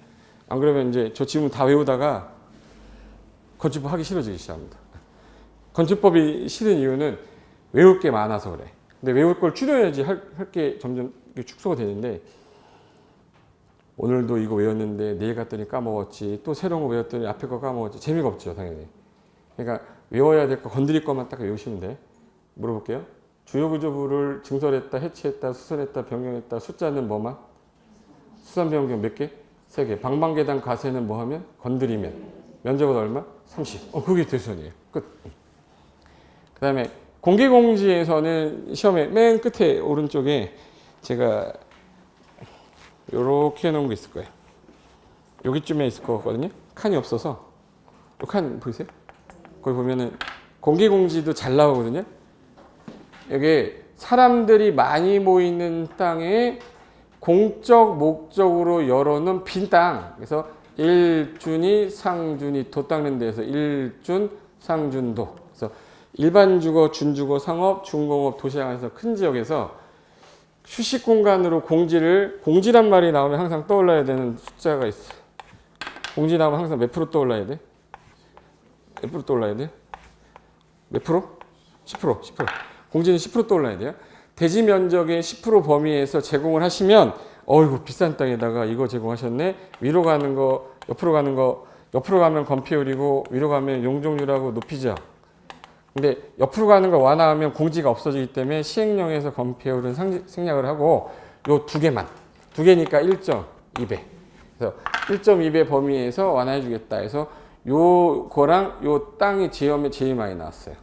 Speaker 1: 안 그러면 이제 저 지문 다 외우다가 건축법 하기 싫어지기 시작합니다. 건축법이 싫은 이유는 외울 게 많아서 그래. 근데 외울 걸 줄여야지 할 게 점점 축소가 되는데 오늘도 이거 외웠는데 내일 갔더니 까먹었지. 또 새로운 거 외웠더니 앞에 거 까먹었지. 재미가 없죠, 당연히. 그러니까 외워야 될 거 건드릴 것만 딱 외우시면 돼. 물어볼게요. 주요 구조부를 증설했다, 해체했다, 수선했다, 변경했다. 숫자는 뭐만? 수선 변경 몇 개? 3개. 방방계단 가세는 뭐 하면? 건드리면. 면적은 얼마? 30. 그게 대수선이에요. 끝. 그 다음에 공개공지에서는 시험에 맨 끝에 오른쪽에 제가 요렇게 해놓은 거 있을 거예요. 여기쯤에 있을 것 같거든요. 칸이 없어서. 요 칸 보이세요? 거기 보면은 공개공지도 잘 나오거든요. 여기 사람들이 많이 모이는 땅에 공적 목적으로 열어놓은 빈 땅. 그래서 일준이, 상준이, 도 닦는 데에서 일준, 상준도. 그래서 일반 주거, 준주거, 상업, 중공업, 도시항에서 큰 지역에서 휴식 공간으로 공지란 말이 나오면 항상 떠올라야 되는 숫자가 있어. 공지 나오면 항상 몇 프로 떠올라야 돼? 몇 프로 떠올라야 돼? 몇 프로? 10%, 10%. 공지는 10% 떠올라야 돼요. 대지 면적의 10% 범위에서 제공을 하시면 어이구 비싼 땅에다가 이거 제공하셨네. 위로 가는 거, 옆으로 가는 거, 옆으로 가면 건폐율이고 위로 가면 용적률하고 높이죠. 근데 옆으로 가는 걸 완화하면 공지가 없어지기 때문에 시행령에서 건폐율은 생략을 하고 요 두 개만. 두 개니까 1.2배. 그래서 1.2배 범위에서 완화해 주겠다 해서 요거랑 요 땅이 지역에 제일 많이 나왔어요.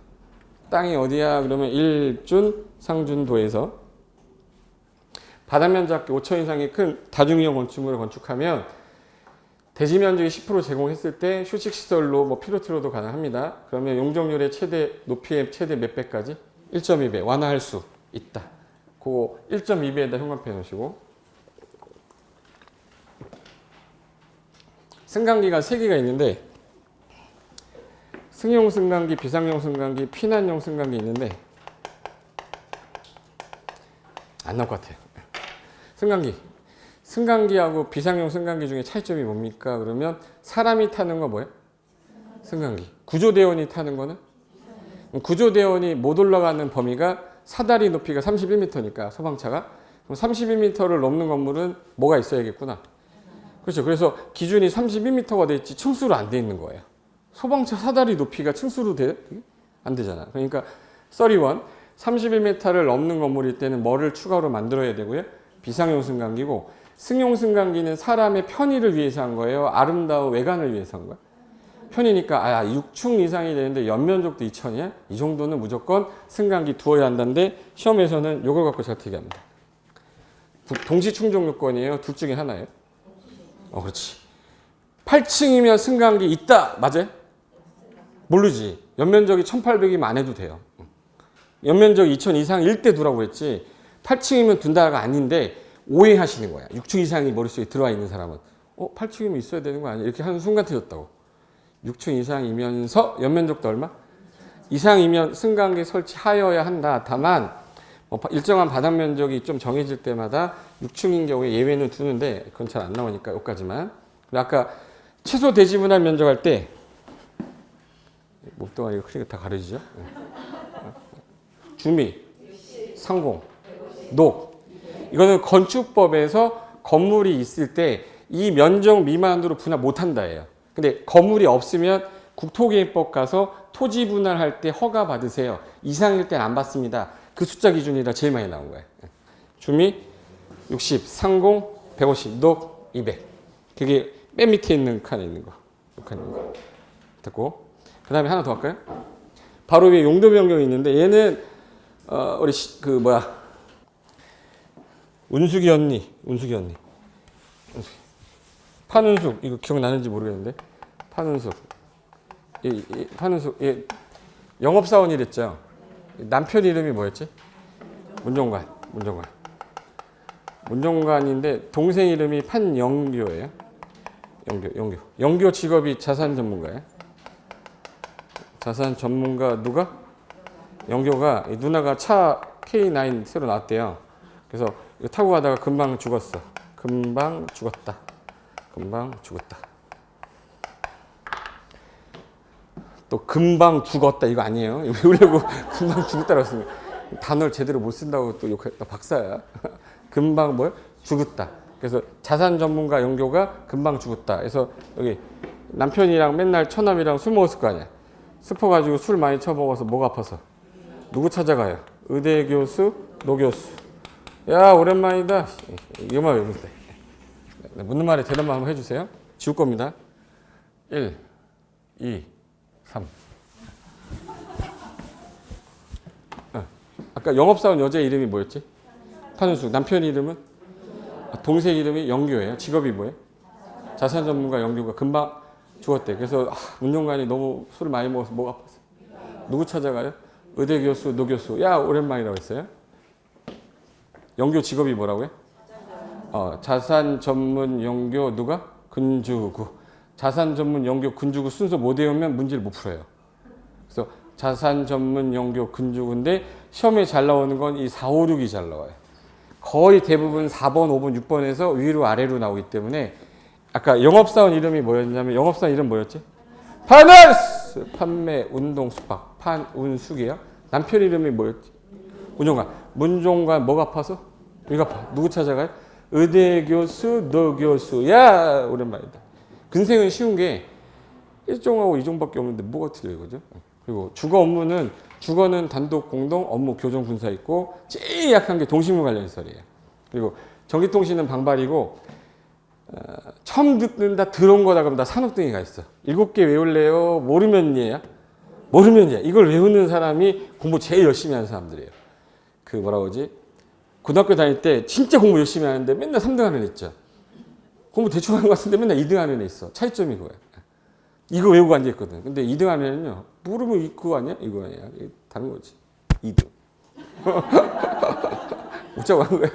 Speaker 1: 땅이 어디야? 그러면 일준 상준도에서 바닥면적 5천 이상의 큰 다중이용 건축물을 건축하면 대지 면적이 10% 제공했을 때 휴식시설로 뭐 피로트로도 가능합니다. 그러면 용적률의 최대 높이의 최대 몇 배까지? 1.2배 완화할 수 있다. 그거 1.2배에다 형광펜 놓으시고 승강기가 3개가 있는데 승용 승강기, 비상용 승강기, 피난용 승강기 있는데 안 나올 것 같아요. 승강기하고 비상용 승강기 중에 차이점이 뭡니까? 그러면 사람이 타는 거 뭐예요? 승강기. 구조대원이 타는 거는? 구조대원이 못 올라가는 범위가 사다리 높이가 31m니까 소방차가 그럼 31m를 넘는 건물은 뭐가 있어야겠구나. 그렇죠. 그래서 기준이 31m가 돼 있지 층수로 안 돼 있는 거예요. 소방차 사다리 높이가 층수로 돼? 안 되잖아. 그러니까 31, 31m를 넘는 건물일 때는 뭐를 추가로 만들어야 되고요? 비상용 승강기고 승용 승강기는 사람의 편의를 위해서 한 거예요? 아름다운 외관을 위해서 한 거예요? 편이니까 6층 이상이 되는데 연면적도 2천이야? 이 정도는 무조건 승강기 두어야 한다는데 시험에서는 이걸 갖고 잘 얘기합니다. 동시 충족 요건이에요? 둘 중에 하나예요? 그렇지. 8층이면 승강기 있다. 맞아요? 모르지. 연면적이 1800이면 안 해도 돼요. 연면적 2000 이상일 때 두라고 했지 8층이면 둔다가 아닌데 오해하시는 거야. 6층 이상이 머릿속에 들어와 있는 사람은 8층이면 있어야 되는 거 아니야? 이렇게 하는 순간 틀렸다고. 6층 이상이면서 연면적도 얼마? 이상이면 승강기 설치하여야 한다. 다만 일정한 바닥 면적이 좀 정해질 때마다 6층인 경우에 예외는 두는데 그건 잘 안 나오니까 여기까지만. 아까 최소 대지 분할 면적 할 때 몸뚱아리가 크니까 다 가려지죠. 주미, 상공, 녹. 이거는 건축법에서 건물이 있을 때 이 면적 미만으로 분할 못한다예요. 근데 건물이 없으면 국토기획법 가서 토지 분할할 때 허가 받으세요. 이상일 땐 안 받습니다. 그 숫자 기준이라 제일 많이 나온 거예요. 주미 60, 상공 150, 녹 200. 그게 맨 밑에 있는 칸에 있는 거. 됐고. 그 다음에 하나 더 할까요? 바로 위에 용도 변경이 있는데 얘는 우리 운숙이 언니. 판운숙 이거 기억나는지 모르겠는데 판운숙. 판운숙 영업사원이랬죠. 남편 이름이 뭐였지? 문정관인데 동생 이름이 판영교예요. 영교 직업이 자산 전문가예요. 자산 전문가 누가? 영교가 누나가 차 K9 새로 나왔대요. 그래서 이거 타고 가다가 금방 죽었어. 금방 죽었다. 금방 죽었다. 또 금방 죽었다 이거 아니에요. 외우려고 금방 죽었다라고 쓰면 단어를 제대로 못 쓴다고 또 욕했다. 박사야. 금방 뭐야? 죽었다. 그래서 자산 전문가 영교가 금방 죽었다. 그래서 여기 남편이랑 맨날 처남이랑 술 먹었을 거 아니야. 슬퍼가지고 술 많이 처먹어서 목 아파서. 누구 찾아가요? 의대 교수, 노 교수. 야 오랜만이다. 이거만 외우면 돼. 묻는 말에 대답만 한번 해주세요. 지울 겁니다. 1, 2, 3. 아까 영업사원 여자 이름이 뭐였지? 판은숙. 남편 이름은? 동생 이름이 영교예요. 직업이 뭐예요? 자산 전문가 영교가 금방 죽었대. 그래서 운용관이 너무 술을 많이 먹어서 목 아팠어. 누구 찾아가요? 의대 교수, 노 교수. 야 오랜만이라고 했어요. 영교 직업이 뭐라고요? 자산 전문 영교 누가? 근주구. 자산 전문 영교 근주구 순서 못 외우면 문제를 못 풀어요. 그래서 자산 전문 영교 근주구인데 시험에 잘 나오는 건 이 4, 5, 6이 잘 나와요. 거의 대부분 4번, 5번, 6번에서 위로 아래로 나오기 때문에 아까 영업사원 이름이 뭐였냐면 영업사원 이름 뭐였지? 파이낸스! 판매, 운동, 숙박. 판운숙이에요. 남편 이름이 뭐였지? 운용관. 문종관 뭐가 아파서? 위가 아파. 누구 찾아가요? 의대 교수, 노 교수. 야 오랜만이다. 근생은 쉬운 게 1종하고 2종밖에 없는데 뭐가 틀려요, 그죠? 그리고 주거 업무는 주거는 단독 공동 업무 교정 분사 있고 제일 약한 게 동식물 관련 시설이에요. 그리고 전기통신은 방발이고 처음 듣는다 들어온 거다 그러면 다 산업등이가 있어. 7개 외울래요? 모르면 얘야? 모르면 얘야. 이걸 외우는 사람이 공부 제일 열심히 하는 사람들이에요. 그 뭐라 그러지? 고등학교 다닐 때 진짜 공부 열심히 하는데 맨날 3등 하는 애 있죠. 공부 대충 하는 것 같은데 맨날 2등 하는 애 있어. 차이점이 그거야. 이거 외우고 앉아있거든. 근데 2등 하면은요, 모르면 그거 아니야? 이거 아니야. 다른 거지. 2등. 웃자고 하는 거야.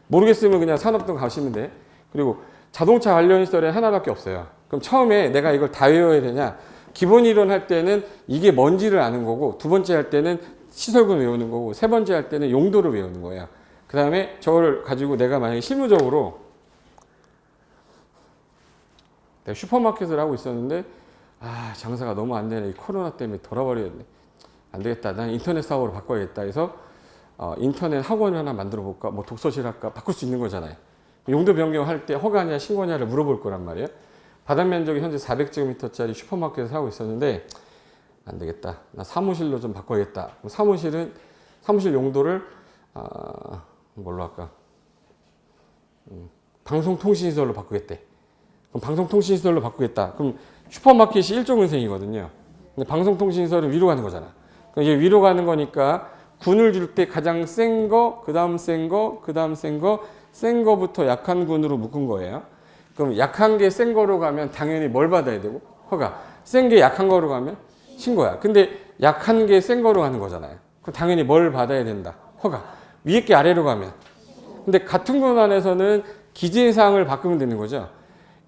Speaker 1: 모르겠으면 그냥 산업등 가시면 돼. 그리고 자동차 관련 시설에 하나밖에 없어요. 그럼 처음에 내가 이걸 다 외워야 되냐? 기본 이론 할 때는 이게 뭔지를 아는 거고, 두 번째 할 때는 시설군 외우는 거고, 세 번째 할 때는 용도를 외우는 거예요. 그 다음에 저걸 가지고 내가 만약에 실무적으로 내가 슈퍼마켓을 하고 있었는데 장사가 너무 안 되네. 이 코로나 때문에 돌아버리겠네. 안 되겠다. 난 인터넷 사업으로 바꿔야겠다 해서 인터넷 학원을 하나 만들어 볼까? 뭐 독서실 할까? 바꿀 수 있는 거잖아요. 용도 변경할 때 허가냐 신고냐를 물어볼 거란 말이에요. 바닥 면적이 현재 400제곱미터짜리 슈퍼마켓을 하고 있었는데 안 되겠다. 나 사무실로 좀 바꿔야겠다. 사무실 용도를 뭘로 할까? 방송통신시설로 바꾸겠대. 그럼 방송통신시설로 바꾸겠다. 그럼 슈퍼마켓이 1종은생이거든요. 근데 방송통신시설은 위로 가는 거잖아. 그럼 이제 위로 가는 거니까 군을 줄 때 가장 센 거, 그 다음 센 거, 그 다음 센 거, 센 거부터 약한 군으로 묶은 거예요. 그럼 약한 게 센 거로 가면 당연히 뭘 받아야 되고? 허가. 센 게 약한 거로 가면 신고야. 근데 약한 게 센 거로 가는 거잖아요. 그럼 당연히 뭘 받아야 된다? 허가. 위에 게 아래로 가면. 근데 같은 군 안에서는 기재사항을 바꾸면 되는 거죠.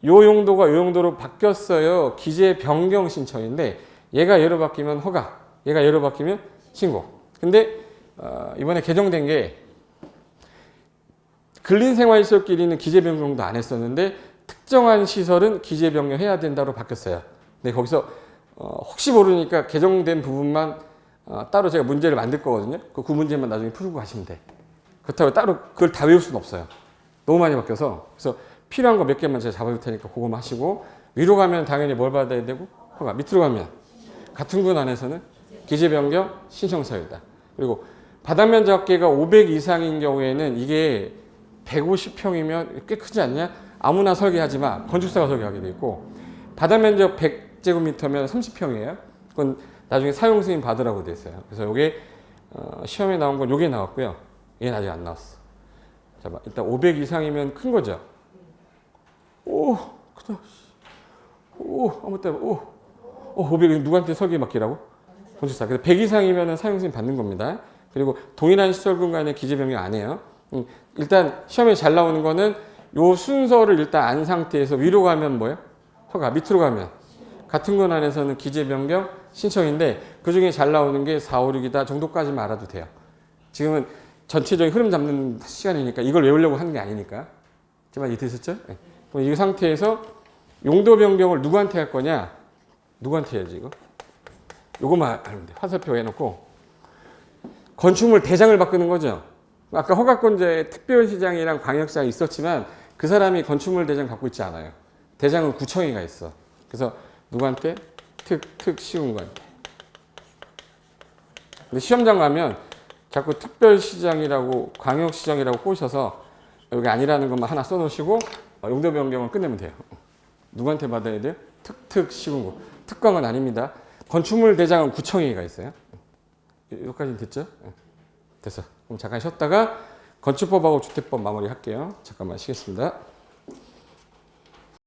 Speaker 1: 요 용도가 요 용도로 바뀌었어요. 기재 변경 신청인데 얘가 얘로 바뀌면 허가, 얘가 얘로 바뀌면 신고. 근데 이번에 개정된 게 근린생활시설끼리는 기재 변경도 안 했었는데 특정한 시설은 기재 변경해야 된다로 바뀌었어요. 근데 거기서 혹시 모르니까 개정된 부분만 따로 제가 문제를 만들 거거든요. 그 문제만 나중에 풀고 가시면 돼. 그렇다고 따로 그걸 다 외울 수는 없어요. 너무 많이 바뀌어서. 그래서 필요한 거 몇 개만 제가 잡아줄 테니까 그거만 하시고, 위로 가면 당연히 뭘 받아야 되고, 허가. 밑으로 가면 같은 군 안에서는 기재 변경 신청 사유다. 그리고 바닥 면적계가 500 이상인 경우에는 이게 150평이면 꽤 크지 않냐? 아무나 설계하지 마. 건축사가 설계하게 돼 있고, 바닥 면적 100제곱미터면 30평이에요. 그건 나중에 사용 승인 받으라고 돼 있어요. 그래서 이게 시험에 나온 건 이게 나왔고요. 얘는 아직 안 나왔어. 자, 일단 500 이상이면 큰 거죠. 오, 크다. 오, 아무 때나 오, 500 누구한테 설계 맡기라고? 건축사. 그래서 100 이상이면 사용 승인 받는 겁니다. 그리고 동일한 시설 공간에 기재 변경 안 해요. 일단 시험에 잘 나오는 거는 요 순서를 일단 안 상태에서 위로 가면 뭐예요? 허가. 밑으로 가면 같은 군 안에서는 기재 변경 신청인데 그 중에 잘 나오는 게 4, 5, 6이다 정도까지만 알아도 돼요. 지금은 전체적인 흐름 잡는 시간이니까 이걸 외우려고 하는 게 아니니까. 제 말 이해되셨죠? 네. 그럼 이 상태에서 용도 변경을 누구한테 할 거냐? 누구한테 해야지 이거? 요거만 알면 돼. 화살표 해놓고 건축물 대장을 바꾸는 거죠. 아까 허가권제 특별시장이랑 광역시장이 있었지만 그 사람이 건축물 대장 갖고 있지 않아요. 대장은 구청에가 있어. 그래서 누구한테? 특시군구한테. 근데 시험장 가면 자꾸 특별시장이라고 광역시장이라고 꼬셔서 여기 아니라는 것만 하나 써놓으시고 용도 변경을 끝내면 돼요. 누구한테 받아야 돼요? 특시군구. 특광은 아닙니다. 건축물 대장은 구청에가 있어요. 여기까지는 됐죠? 됐어. 그럼 잠깐 쉬었다가 건축법하고 주택법 마무리 할게요. 잠깐만 쉬겠습니다.